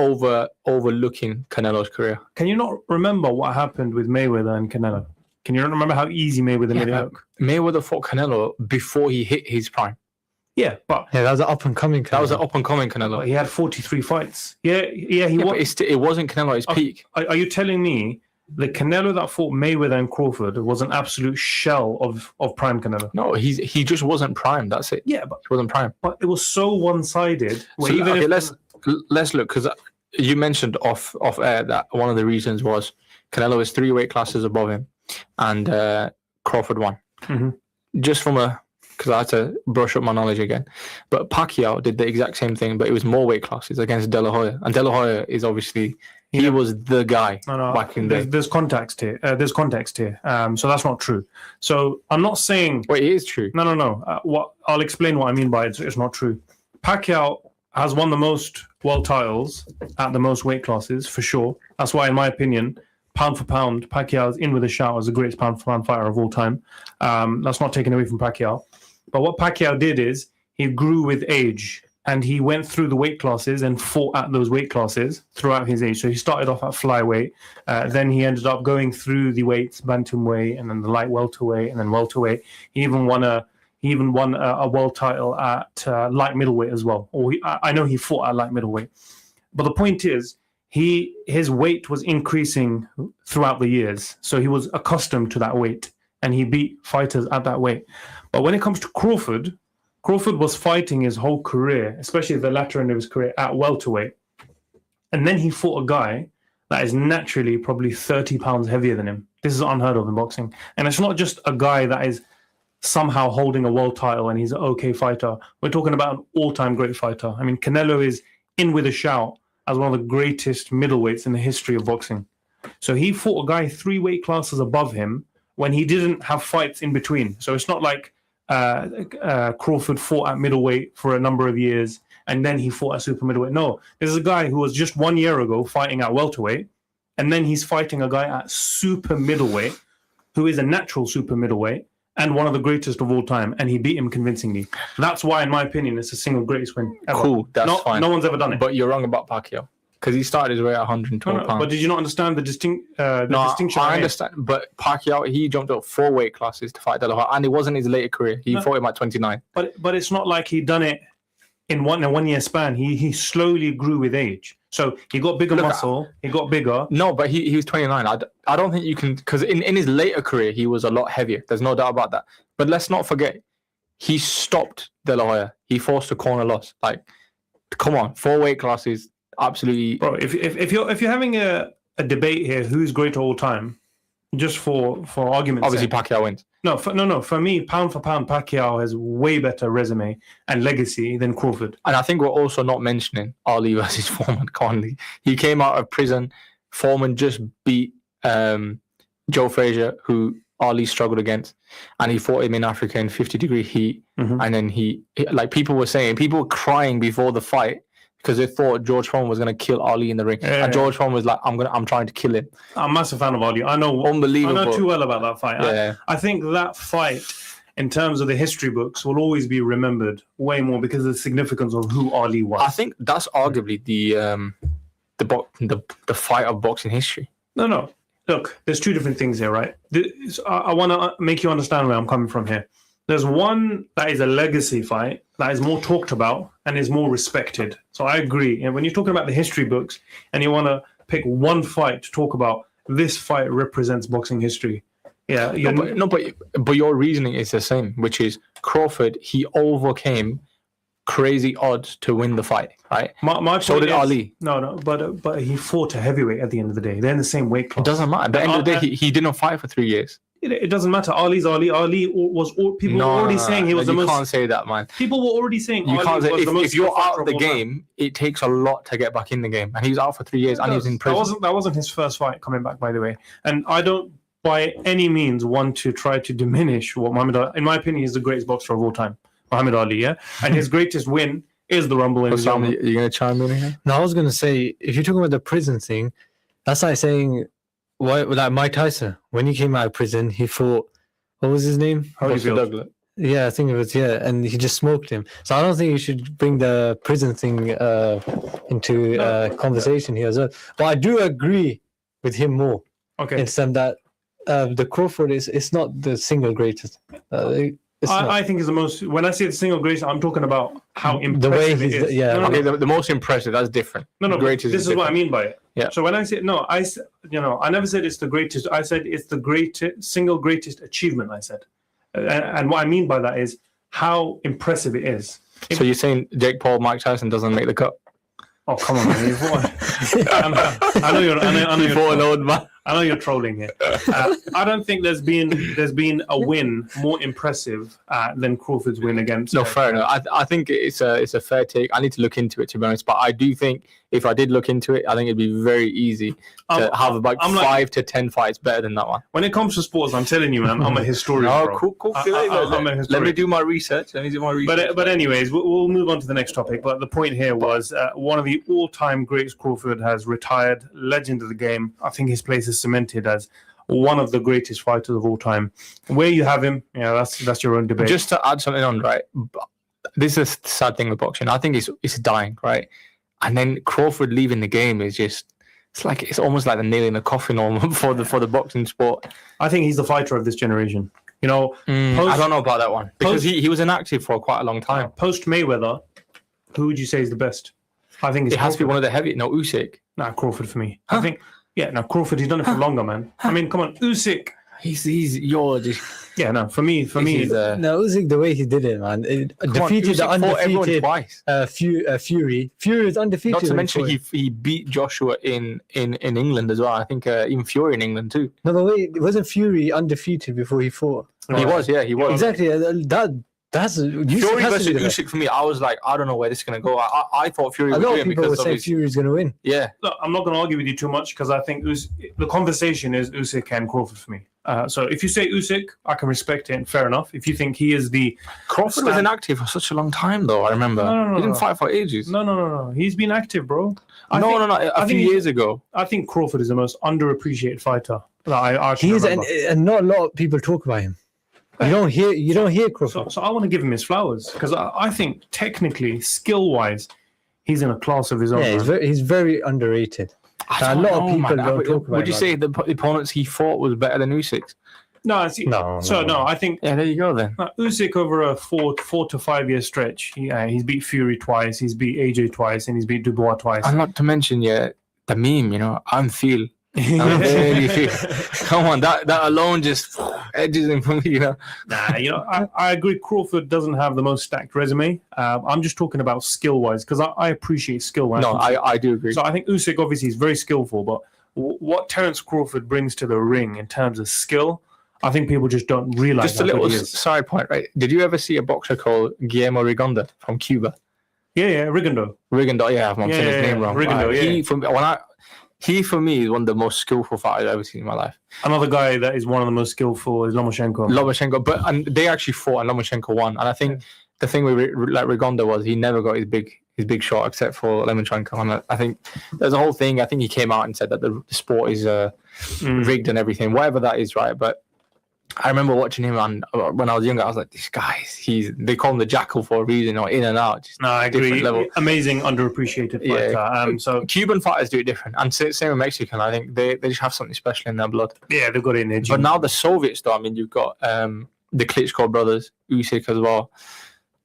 Speaker 2: overlooking Canelo's career.
Speaker 1: Can you not remember what happened with Mayweather and Canelo? Can you not remember how easy Mayweather made it look?
Speaker 2: Mayweather fought Canelo before he hit his prime.
Speaker 1: Yeah, but
Speaker 3: that was an up and coming
Speaker 2: Canelo.
Speaker 1: But he had 43 fights. He was.
Speaker 2: But it wasn't Canelo at his peak.
Speaker 1: Are you telling me the Canelo that fought Mayweather and Crawford was an absolute shell of prime Canelo?
Speaker 2: No, he just wasn't prime. That's it.
Speaker 1: Yeah, but
Speaker 2: he wasn't prime.
Speaker 1: But it was so one-sided.
Speaker 2: Let's look, because you mentioned off air that one of the reasons was Canelo is 3 weight classes above him, and Crawford won.
Speaker 1: Mm-hmm.
Speaker 2: Just because I had to brush up my knowledge again. But Pacquiao did the exact same thing, but it was more weight classes against De La Hoya, and De La Hoya is obviously he was the guy back in the day.
Speaker 1: There's context here. So that's not true. So I'm not saying.
Speaker 2: Wait, it is true.
Speaker 1: No. What I'll explain what I mean by it's not true. Pacquiao has won the most world titles at the most weight classes, for sure. That's why, in my opinion, pound for pound, Pacquiao is in with a shout as the greatest pound for pound fighter of all time. That's not taken away from Pacquiao. But what Pacquiao did is he grew with age, and he went through the weight classes and fought at those weight classes throughout his age. So he started off at flyweight, then he ended up going through the weights, bantamweight, and then the light welterweight, and then welterweight. He even won a He even won a world title at light middleweight as well. Or I know he fought at light middleweight. But the point is, his weight was increasing throughout the years. So he was accustomed to that weight. And he beat fighters at that weight. But when it comes to Crawford was fighting his whole career, especially the latter end of his career, at welterweight. And then he fought a guy that is naturally probably 30 pounds heavier than him. This is unheard of in boxing. And it's not just a guy that is somehow holding a world title and he's an okay fighter. We're talking about an all-time great fighter. I mean, Canelo is in with a shout as one of the greatest middleweights in the history of boxing. So he fought a guy 3 weight classes above him when he didn't have fights in between. So it's not like Crawford fought at middleweight for a number of years and then he fought at super middleweight. No, this is a guy who was just 1 year ago fighting at welterweight, and then he's fighting a guy at super middleweight who is a natural super middleweight and one of the greatest of all time, and he beat him convincingly. That's why, in my opinion, it's the single greatest win ever.
Speaker 2: Cool, that's fine.
Speaker 1: No one's ever done it.
Speaker 2: But you're wrong about Pacquiao, because he started his way at 112 pounds.
Speaker 1: But did you not understand the distinction?
Speaker 2: I understand. But Pacquiao, he jumped up 4 weight classes to fight De La Hoya, and it wasn't his later career. He fought him at 29.
Speaker 1: But it's not like he done it in a 1 year span. He slowly grew with age. So he got bigger muscle. He got bigger.
Speaker 2: No, but he was 29. I don't think you can, because in his later career he was a lot heavier. There's no doubt about that. But let's not forget, he stopped De La Hoya. He forced a corner loss. Like, come on, 4 weight classes. Absolutely,
Speaker 1: bro. If you're having a debate here, who's great all time, just for argument's
Speaker 2: obviously
Speaker 1: sake,
Speaker 2: Pacquiao wins.
Speaker 1: No. For me, pound for pound, Pacquiao has way better resume and legacy than Crawford.
Speaker 2: And I think we're also not mentioning Ali versus Foreman. Conley. He came out of prison. Foreman just beat Joe Frazier, who Ali struggled against, and he fought him in Africa in 50-degree heat. And then he, like people were crying before the fight, because they thought George Foreman was going to kill Ali in the ring. And George Foreman was like, I'm trying to kill him. I'm
Speaker 1: a massive fan of Ali. I know too well about that fight.
Speaker 2: Yeah.
Speaker 1: I think that fight, in terms of the history books, will always be remembered way more because of the significance of who Ali was.
Speaker 2: I think that's arguably the fight of boxing history.
Speaker 1: No. Look, there's 2 different things here, right? I want to make you understand where I'm coming from here. There's one that is a legacy fight that is more talked about and is more respected. So I agree. And when you're talking about the history books and you want to pick one fight to talk about, this fight represents boxing history. Yeah.
Speaker 2: But your reasoning is the same, which is Crawford, he overcame crazy odds to win the fight, right? So did Ali.
Speaker 1: No, but he fought a heavyweight at the end of the day. They're in the same weight class.
Speaker 2: It doesn't matter. At the end of the day, he didn't fight for 3 years.
Speaker 1: It doesn't matter. Ali's Ali. Ali was people were already saying he was the most.
Speaker 2: You can't say that, man.
Speaker 1: People were already saying
Speaker 2: you
Speaker 1: Ali
Speaker 2: can't say
Speaker 1: was the most.
Speaker 2: If you're out of the game, it takes a lot to get back in the game, and he was out for 3 years, and he was in prison.
Speaker 1: That wasn't his first fight coming back, by the way. And I don't, by any means, want to try to diminish what Muhammad Ali. In my opinion, he's the greatest boxer of all time, Muhammad Ali. Yeah, and his greatest win is the Rumble.
Speaker 2: You're gonna chime in here?
Speaker 3: No, I was gonna say, if you're talking about the prison thing, that's like saying, like Mike Tyson, when he came out of prison, he fought. What was his name?
Speaker 2: Douglas.
Speaker 3: Yeah, I think it was, and he just smoked him. So I don't think you should bring the prison thing into conversation here as well. But I do agree with him more.
Speaker 1: Okay.
Speaker 3: In some that the Crawford it's not the single greatest.
Speaker 1: I think it's the most. When I say the single greatest, I'm talking about how impressive it is.
Speaker 2: The most impressive. That's different.
Speaker 1: No.
Speaker 2: Greatest.
Speaker 1: This is what I mean by it.
Speaker 2: Yeah.
Speaker 1: So when I say I never said it's the greatest. I said it's the single greatest achievement. I said, and what I mean by that is how impressive it is.
Speaker 2: So you're saying Jake Paul, Mike Tyson doesn't make the cut?
Speaker 1: Oh, come on, man. I know you're
Speaker 2: an old man.
Speaker 1: I know you're trolling here. I don't think there's been a win more impressive than Crawford's win against.
Speaker 2: No, fair enough. I think it's a fair take. I need to look into it, to be honest. But I do think if I did look into it, I think it'd be very easy to have about 5 to 10 fights better than that one.
Speaker 1: When it comes to sports, I'm telling you, man, I'm a historian.
Speaker 2: Oh, cool.
Speaker 1: I'm a historian.
Speaker 2: Let me do my research.
Speaker 1: But anyways, we'll move on to the next topic. But the point here was one of the all-time greats, Crawford, has retired, legend of the game. I think his place is cemented as one of the greatest fighters of all time. Where you have him, that's your own debate.
Speaker 2: Just to add something on, right? This is the sad thing with boxing. I think it's dying, right? And then Crawford leaving the game is just it's almost like the nail in the coffin for the boxing sport.
Speaker 1: I think he's the fighter of this generation. You know,
Speaker 2: I don't know about that one because he was inactive for quite a long time.
Speaker 1: Post Mayweather, who would you say is the best? I think
Speaker 2: it has to be one of the heavy. No, Usyk.
Speaker 1: Nah, Crawford for me. I think. Yeah, no, Crawford. He's done it for longer, man. I mean, come on, Usyk.
Speaker 2: He's yours.
Speaker 1: Yeah, no, for me.
Speaker 3: No, Usyk, the way he did it, man. Defeated the undefeated Fury. Fury is undefeated.
Speaker 2: Not to mention he beat Joshua in England as well. I think even Fury in England too.
Speaker 3: No, the way wasn't Fury undefeated before he fought.
Speaker 2: He was.
Speaker 3: Exactly. That's
Speaker 2: Fury versus Usyk for me. I was like, I don't know where this is gonna go. I thought Fury would win because
Speaker 3: say Fury's gonna win.
Speaker 2: Yeah.
Speaker 1: Look, I'm not gonna argue with you too much because I think the conversation is Usyk and Crawford for me. So if you say Usyk, I can respect it and fair enough. If you think he is the
Speaker 2: Crawford was inactive for such a long time though. I remember he didn't fight for ages.
Speaker 1: No. He's been active, bro.
Speaker 2: A few years ago.
Speaker 1: I think Crawford is the most underappreciated fighter that I
Speaker 3: he is, and not a lot of people talk about him. You don't hear Crawford.
Speaker 1: So I want to give him his flowers because I think technically, skill-wise, he's in a class of his own.
Speaker 3: Yeah, he's very underrated. A lot of people don't talk about him.
Speaker 2: Would you say the opponents he fought was better than Usyk's?
Speaker 1: No, I think.
Speaker 2: Yeah, there you go then.
Speaker 1: Usyk over a 4 to 5 year stretch, he's beat Fury twice, he's beat AJ twice, and he's beat Dubois twice.
Speaker 2: And not to mention, the meme. I'm Phil. Come on, that alone just edges him for me, Nah,
Speaker 1: I agree. Crawford doesn't have the most stacked resume. I'm just talking about skill-wise because I appreciate skill.
Speaker 2: No, I do agree.
Speaker 1: So I think Usyk obviously is very skillful, but what Terence Crawford brings to the ring in terms of skill, I think people just don't realize.
Speaker 2: Just a little side point, right? Did you ever see a boxer called Guillermo Rigonda from Cuba?
Speaker 1: Yeah, Rigonda.
Speaker 2: Yeah, I'm saying his name wrong.
Speaker 1: Rigonda,
Speaker 2: He, for me, is one of the most skillful fighters I've ever seen in my life.
Speaker 1: Another guy that is one of the most skillful is Lomachenko.
Speaker 2: And they actually fought and Lomachenko won. And I think the thing with Rigonda was he never got his big shot except for Lomachenko. And I think there's a whole thing. I think he came out and said that the sport is rigged and everything, whatever that is, right? But I remember watching him, and when I was younger, I was like, "This guy, they call him the Jackal for a reason, or in and out."
Speaker 1: No, I agree. Level. Amazing, underappreciated fighter.
Speaker 2: Yeah.
Speaker 1: So
Speaker 2: Cuban fighters do it different, and same with Mexican. I think they just have something special in their blood.
Speaker 1: Yeah, they've got it in their gene.
Speaker 2: But now the Soviets, though, I mean, you've got the Klitschko brothers, Usyk as well.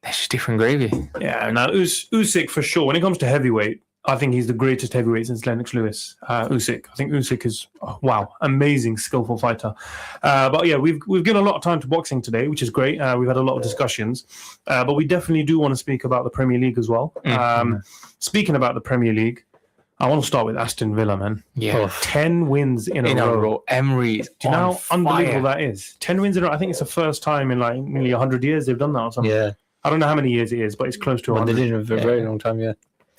Speaker 2: It's just different gravy.
Speaker 1: Yeah, now Usyk for sure. When it comes to heavyweight, I think he's the greatest heavyweight since Lennox Lewis. Usyk. I think Usyk is amazing, skillful fighter. But yeah, we've given a lot of time to boxing today, which is great. We've had a lot of discussions, but we definitely do want to speak about the Premier League as well. Speaking about the Premier League, I want to start with Aston Villa, man.
Speaker 2: Yeah,
Speaker 1: 10 wins in a row.
Speaker 2: Emery,
Speaker 1: do you know how unbelievable that is? 10 wins in a row. I think it's the first time in like nearly 100 years they've done that or something.
Speaker 3: Yeah,
Speaker 1: I don't know how many years it is, but it's close to 100.
Speaker 3: They did it for a very long time. Yeah.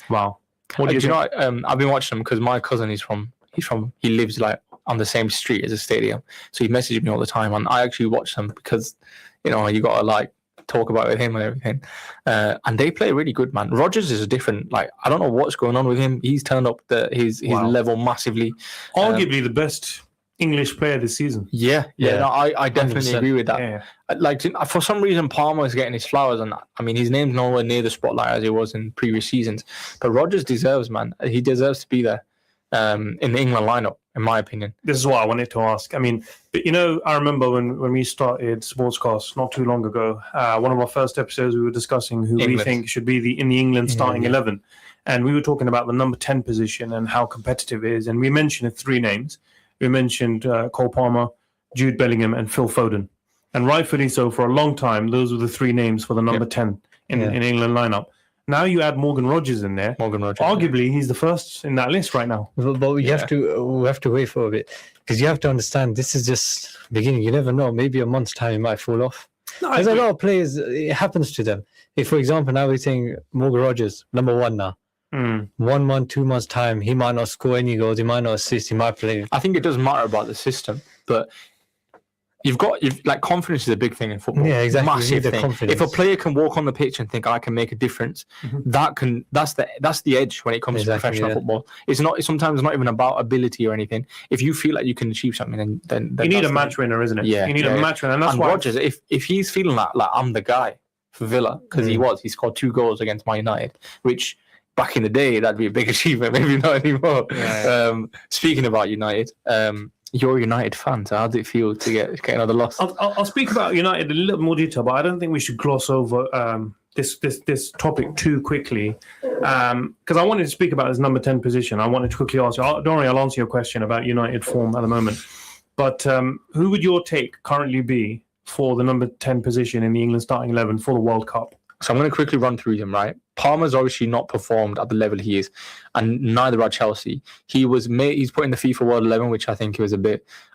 Speaker 1: Wow.
Speaker 2: What do you know? I've been watching them because my cousin he lives like on the same street as a stadium, so he messages me all the time, and I actually watch them because you got to like talk about it with him and everything. And they play really good, man. Rodgers is different. Like I don't know what's going on with him. He's turned up his level massively.
Speaker 1: Arguably the best English player this season.
Speaker 2: Yeah. No, I definitely
Speaker 1: 100%.
Speaker 2: agree with that.
Speaker 1: Yeah.
Speaker 2: Like for some reason, Palmer is getting his flowers, and I mean his name's nowhere near the spotlight as he was in previous seasons. But Rodgers deserves, man. He deserves to be there in the England lineup, in my opinion.
Speaker 1: This is what I wanted to ask. I mean, but I remember when we started Sportscast not too long ago. One of our first episodes, we were discussing who we think should be in the England starting 11, and we were talking about the number 10 position and how competitive it is. And we mentioned 3 names. We mentioned Cole Palmer, Jude Bellingham, and Phil Foden. And rightfully so, for a long time, those were the 3 names for the number 10 in England lineup. Now you add Morgan Rogers in there. Arguably, he's the first in that list right now.
Speaker 3: But we have to wait for a bit because you have to understand this is just beginning. You never know. Maybe a month's time he might fall off. No, there's a lot of players. It happens to them. If, for example, now we're saying Morgan Rogers, number 1 now. 1 month, 2 months time, he might not score any goals. He might not assist. He might play.
Speaker 2: I think it doesn't matter about the system, but you've confidence is a big thing in football.
Speaker 3: Yeah, exactly.
Speaker 2: Massive thing. If a player can walk on the pitch and think I can make a difference, that's the edge when it comes to professional football. It's sometimes not even about ability or anything. If you feel like you can achieve something, then
Speaker 1: you need a match winner, isn't it?
Speaker 2: Yeah,
Speaker 1: you need a match winner, and that's why
Speaker 2: Rodgers, if he's feeling like I'm the guy for Villa because he scored 2 goals against Man United, which back in the day that'd be a big achievement. Maybe not anymore. Speaking about United, You're a United fan, so how does it feel to get another loss?
Speaker 1: I'll speak about United in a little more detail, but I don't think we should gloss over this topic too quickly, because I wanted to speak about his number 10 position. I wanted to quickly ask you. Don't worry, I'll answer your question about United form at the moment. But who would your take currently be for the number 10 position in the England starting 11 for the World Cup?
Speaker 2: So I'm going to quickly run through them, right? Palmer's obviously not performed at the level he is, and neither are Chelsea. He's put in the FIFA World 11, which I think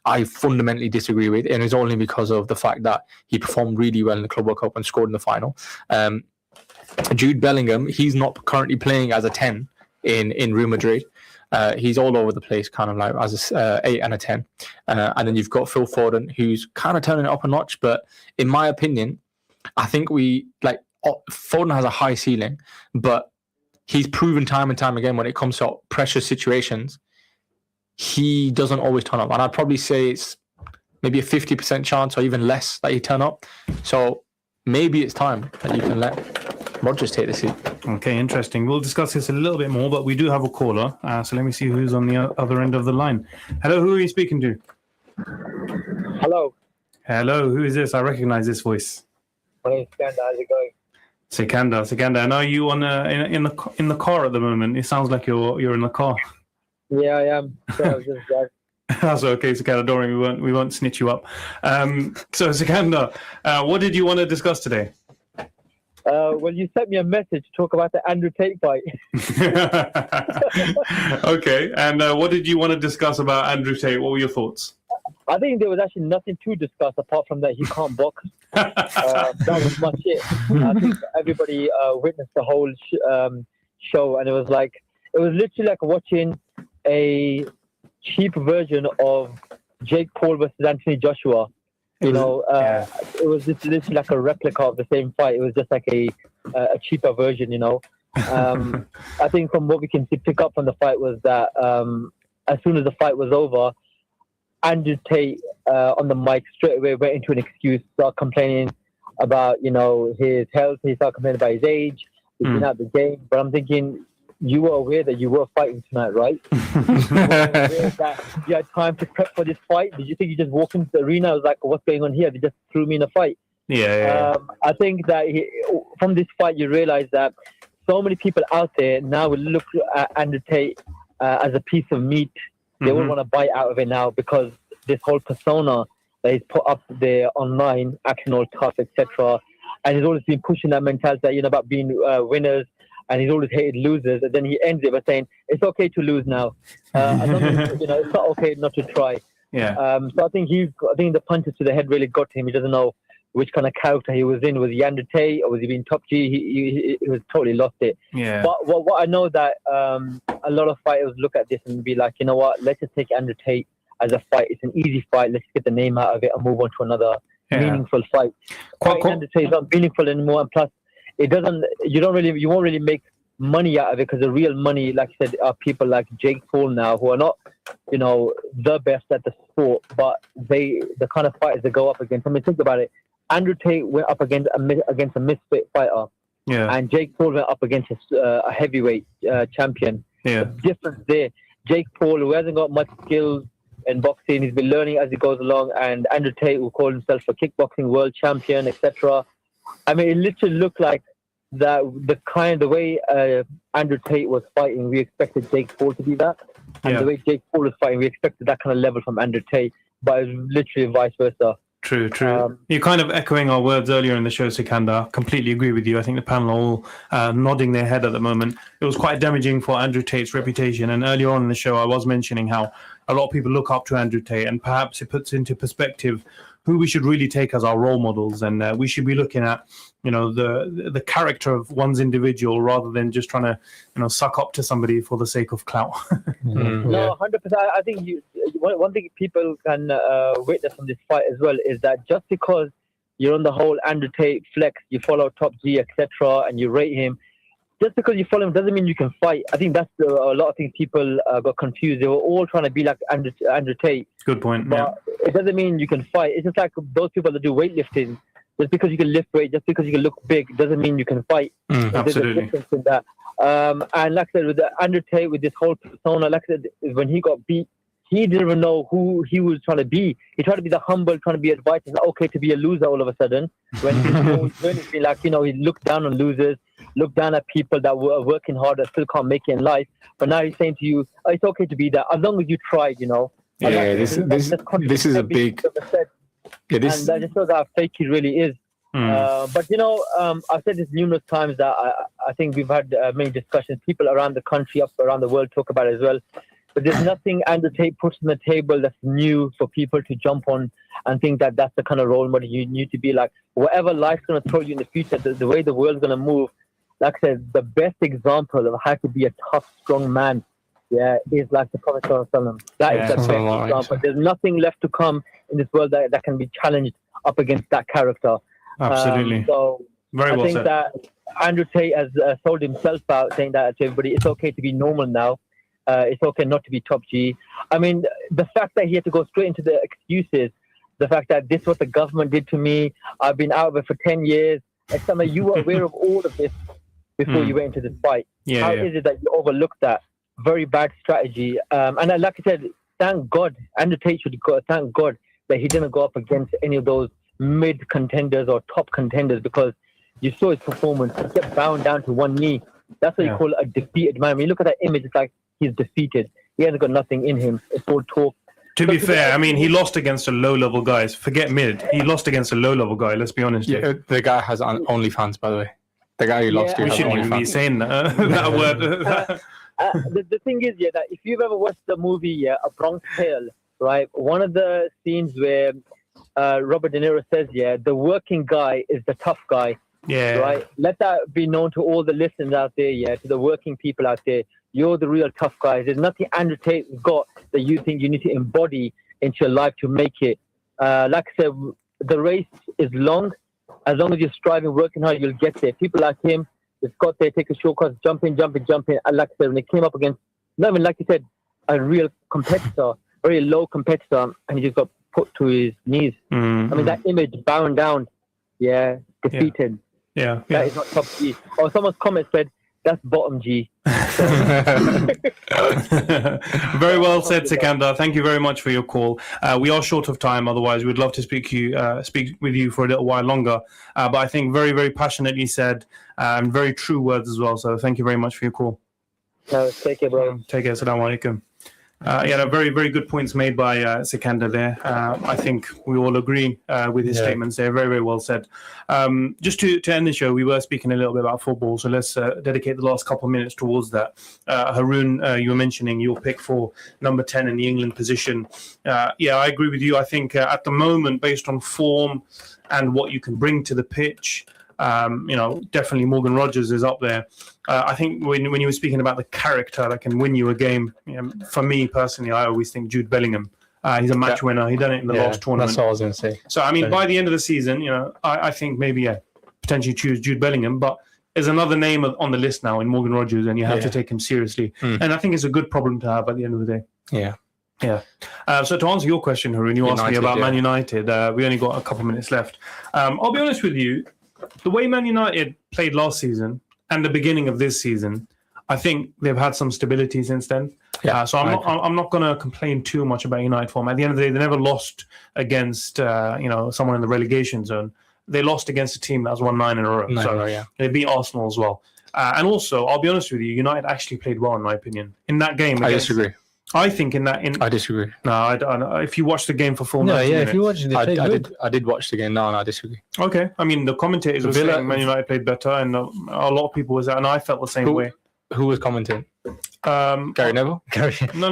Speaker 2: I fundamentally disagree with, and it's only because of the fact that he performed really well in the Club World Cup and scored in the final. Jude Bellingham, he's not currently playing as a 10 in Real Madrid. He's all over the place, kind of like as a 8 and a 10. And then you've got Phil Foden, who's kind of turning it up a notch, but in my opinion, I think Foden has a high ceiling, but he's proven time and time again when it comes to pressure situations, he doesn't always turn up. And I'd probably say it's maybe a 50% chance or even less that he turn up. So maybe it's time that you can let Rodgers take the seat.
Speaker 1: Okay, interesting. We'll discuss this a little bit more, but we do have a caller. So let me see who's on the other end of the line. Hello, who are you speaking to?
Speaker 18: Hello.
Speaker 1: Hello, who is this? I recognize this voice.
Speaker 18: My name's Skanda. How's it going?
Speaker 1: Sikandar. And are you on in the car at the moment? It sounds like you're in the car.
Speaker 18: Yeah, I am. So I was just driving.
Speaker 1: That's okay, Sikandar. Don't worry, we won't snitch you up. So Sikandar, what did you want to discuss today?
Speaker 18: Well, you sent me a message to talk about the Andrew Tate fight.
Speaker 1: Okay, and what did you want to discuss about Andrew Tate? What were your thoughts?
Speaker 18: I think there was actually nothing to discuss apart from that he can't box. That was much it. I think everybody witnessed the whole show, and it was literally like watching a cheap version of Jake Paul versus Anthony Joshua. It was just literally like a replica of the same fight. It was just like a cheaper version, I think from what we can pick up from the fight was that as soon as the fight was over, Andrew Tate on the mic straight away went into an excuse, started complaining about, his health. He started complaining about his age. He's been out of the game. But I'm thinking, you were aware that you were fighting tonight, right? You were aware that you had time to prep for this fight. Did you think you just walked into the arena? I was like, what's going on here? They just threw me in a fight.
Speaker 1: Yeah.
Speaker 18: I think that from this fight, you realize that so many people out there now will look at Andrew Tate as a piece of meat. They will want to bite out of it now because this whole persona that he's put up there online, acting all tough, etc. And he's always been pushing that mentality, about being winners, and he's always hated losers. And then he ends it by saying, it's okay to lose now. I don't think, it's not okay not to try.
Speaker 1: Yeah.
Speaker 18: So I think the punches to the head really got to him. He doesn't know which kind of character he was in. Was he Andrew Tate or was he being top G? He was totally lost it.
Speaker 1: Yeah.
Speaker 18: But what I know that a lot of fighters look at this and be like, you know what, let's just take Andrew Tate as a fight. It's an easy fight. Let's get the name out of it and move on to another meaningful fight. Andrew Tate is not meaningful anymore, and plus, you won't really make money out of it because the real money, like I said, are people like Jake Paul now who are not, the best at the sport, but the kind of fighters they go up against. I mean, think about it. Andrew Tate went up against a misfit fighter, and Jake Paul went up against a heavyweight champion.
Speaker 1: Yeah.
Speaker 18: The difference there, Jake Paul, who hasn't got much skills in boxing, he's been learning as he goes along, and Andrew Tate, who called himself a kickboxing world champion, etc. I mean, it literally looked like that the way Andrew Tate was fighting, we expected Jake Paul to be that, and the way Jake Paul was fighting, we expected that kind of level from Andrew Tate, but it was literally vice versa.
Speaker 1: True. You're kind of echoing our words earlier in the show, Sikandar. Completely agree with you. I think the panel are all nodding their head at the moment. It was quite damaging for Andrew Tate's reputation. And earlier on in the show, I was mentioning how a lot of people look up to Andrew Tate, and perhaps it puts into perspective who we should really take as our role models. And we should be looking at, the character of one's individual rather than just trying to, suck up to somebody for the sake of clout.
Speaker 18: No, 100%. I think one thing people can witness from this fight as well is that just because you're on the whole Andrew Tate flex, you follow Top G, etc., and you rate him, just because you follow him doesn't mean you can fight. I think that's a lot of things people got confused. They were all trying to be like Andrew Tate.
Speaker 1: Good point.
Speaker 18: But it doesn't mean you can fight. It's just like those people that do weightlifting. Just because you can lift weight, just because you can look big, doesn't mean you can fight.
Speaker 1: Absolutely.
Speaker 18: There's a difference in that. And like I said, with Andrew Tate, with this whole persona, like I said, when he got beat, he didn't even know who he was trying to be. He tried to be the humble, trying to be advised. It's not okay to be a loser all of a sudden. When his whole journey be like, he looked down on losers, looked down at people that were working hard that still can't make it in life. But now he's saying to you, it's okay to be that as long as you tried,
Speaker 2: Yeah, this is a big.
Speaker 18: And that just shows how fake he really is. But I've said this numerous times that I think we've had many discussions. People around the country, around the world, talk about it as well. But there's nothing Andrew Tate puts on the table that's new for people to jump on and think that that's the kind of role model you need to be. Like whatever life's going to throw you in the future, the way the world's going to move. Like I said, the best example of how to be a tough, strong man, is like the Prophet ﷺ. That is the best example. There's nothing left to come in this world that can be challenged up against that character.
Speaker 1: Absolutely.
Speaker 18: So
Speaker 1: very well
Speaker 18: I think
Speaker 1: said.
Speaker 18: that Andrew Tate has sold himself out, saying that to everybody, it's okay to be normal now. It's okay not to be top G. I mean, the fact that he had to go straight into the excuses, the fact that this is what the government did to me, I've been out of it for 10 years. It's something you were aware of all of this before you went into this fight. How is it that you overlooked that? Very bad strategy. And like I said, thank God, Andrew Tate should go, thank God that he didn't go up against any of those mid contenders or top contenders, because you saw his performance. He kept bowing down to one knee. That's what you call a defeated man. When you look at that image, it's like he's defeated. He hasn't got nothing in him. It's all talk.
Speaker 1: To be fair, I mean, he lost against a low-level guy. Forget mid. He lost against a low-level guy. Let's be honest.
Speaker 2: Yeah, the guy has OnlyFans, by the way. The guy who lost to
Speaker 1: we
Speaker 2: has
Speaker 1: shouldn't even be
Speaker 2: OnlyFans.
Speaker 1: saying that word.
Speaker 18: The thing is, that if you've ever watched the movie A Bronx Tale, right, one of the scenes where Robert De Niro says, the working guy is the tough guy.
Speaker 1: Yeah.
Speaker 18: Right? Let that be known to all the listeners out there, to the working people out there. You're the real tough guys. There's nothing Andrew Tate's got that you think you need to embody into your life to make it. Like I said, the race is long. As long as you're striving, working hard, you'll get there. People like him, just got there, take a shortcut, jump in. And like I said, when he came up against, not even like you said, a real competitor, very low competitor, and he just got put to his knees. I mean, that image bowing down, defeated.
Speaker 1: Yeah.
Speaker 18: That is not top G. Or someone's comment said, that's bottom G.
Speaker 1: Very well said, Sikandar. Thank you very much for your call. We are short of time, otherwise we'd love to speak with you for a little while longer. But I think very, very passionately said and very true words as well. So thank you very much for your call.
Speaker 18: Take care, bro.
Speaker 1: Take care. Assalamu alaikum. Very, very good points made by Sikandar there. I think we all agree with his statements there. Very, very well said. Just to end the show, we were speaking a little bit about football, so let's dedicate the last couple of minutes towards that. Haroon, you were mentioning your pick for number 10 in the England position. I agree with you. I think at the moment, based on form and what you can bring to the pitch, definitely Morgan Rogers is up there. I think when you were speaking about the character that can win you a game, for me personally, I always think Jude Bellingham. He's a match winner. He done it in the last tournament.
Speaker 3: That's what I was going to say.
Speaker 1: So, I mean, by the end of the season, I think maybe, potentially choose Jude Bellingham, but there's another name on the list now in Morgan Rogers, and you have to take him seriously. And I think it's a good problem to have at the end of the day.
Speaker 2: Yeah.
Speaker 1: So to answer your question, Haroon, you asked me about Man United. We only got a couple minutes left. I'll be honest with you. The way Man United played last season and the beginning of this season, I think they've had some stability since then. So I'm not going to complain too much about United form. At the end of the day, they never lost against someone in the relegation zone. They lost against a team that's won 9 in a row. They beat Arsenal as well. And also, I'll be honest with you, United actually played well in my opinion in that game.
Speaker 2: I disagree.
Speaker 1: I think I disagree. No, I don't. If you watch the game for full 90 minutes,
Speaker 3: if you watch it,
Speaker 2: I did watch the game. No, I disagree.
Speaker 1: Okay, I mean the commentators were saying Man United played better, and a lot of people was that, and I felt the same way.
Speaker 2: Who was commenting? Gary Neville.
Speaker 1: No.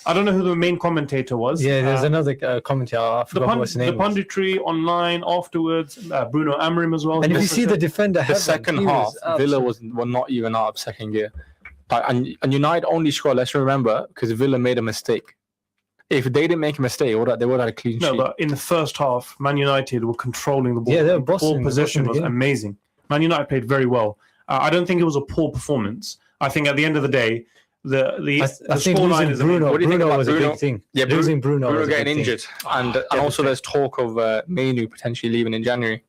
Speaker 1: I don't know who the main commentator was.
Speaker 3: Yeah, there's another commentator. I forgot what his name was.
Speaker 1: The punditry online afterwards. Bruno Amorim as well.
Speaker 3: And if you see the defender,
Speaker 2: the second half, Villa were not even out of second gear. And United only scored, let's remember, because Villa made a mistake. If they didn't make a mistake, they would have had a clean sheet.
Speaker 1: No, but in the first half, Man United were controlling the ball.
Speaker 3: Yeah, they were bossing.
Speaker 1: Ball possession was amazing. Man United played very well. I don't think it was a poor performance. I think at the end of the day, the scoreline is
Speaker 3: Bruno.
Speaker 2: What do you think about
Speaker 3: was
Speaker 2: Bruno?
Speaker 3: a big thing.
Speaker 2: Yeah,
Speaker 3: losing Bruno
Speaker 2: getting injured, and also there's talk of Mainu potentially leaving in January.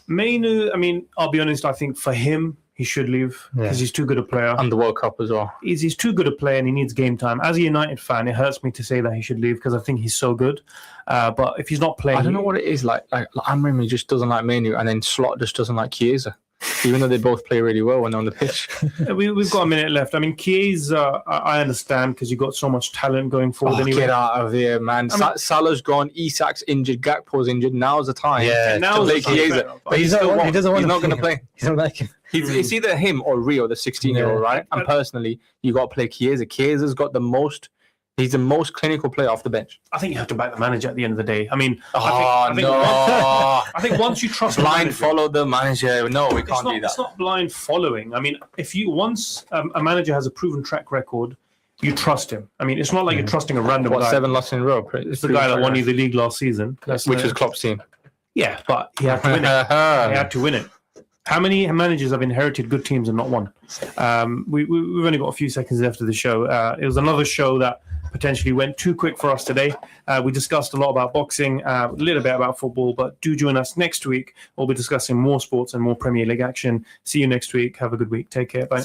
Speaker 1: Mainu, I mean, I'll be honest. I think for him, he should leave because he's too good a player.
Speaker 2: And the World Cup as well.
Speaker 1: He's too good a player and he needs game time. As a United fan, it hurts me to say that he should leave because I think he's so good. But if he's not playing...
Speaker 2: I don't know what it is. Like Amram just doesn't like Manu, and then Slot just doesn't like Chiesa. Even though they both play really well when they're on the pitch.
Speaker 1: We've got a minute left. I mean, Chiesa, I understand because you've got so much talent going forward. Anyway.
Speaker 2: Get out of here, man. Salah's gone, Isak's injured, Gakpo's injured. Now's the time to play Chiesa. But he's not going to play.
Speaker 3: He's not like him.
Speaker 2: It's either him or Rio, the 16-year-old, right? And personally, you got to play Chiesa. Chiesa's got the most... He's the most clinical player off the bench.
Speaker 1: I think you have to back the manager at the end of the day. I mean,
Speaker 2: I
Speaker 1: think once you trust
Speaker 2: blind follow the manager. No, we can't do that.
Speaker 1: It's not blind following. I mean, if you once a manager has a proven track record, you trust him. I mean, it's not like you're trusting a random guy.
Speaker 2: 7 losses in a row?
Speaker 1: It's the guy that won you the league last season,
Speaker 2: which was Klopp's team.
Speaker 1: Yeah, but he had to win it. He had to win it. How many managers have inherited good teams and not won? We've only got a few seconds left of the show. It was another show that potentially went too quick for us today. We discussed a lot about boxing, a little bit about football, but do join us next week. We'll be discussing more sports and more Premier League action. See you next week. Have a good week. Take care. Bye.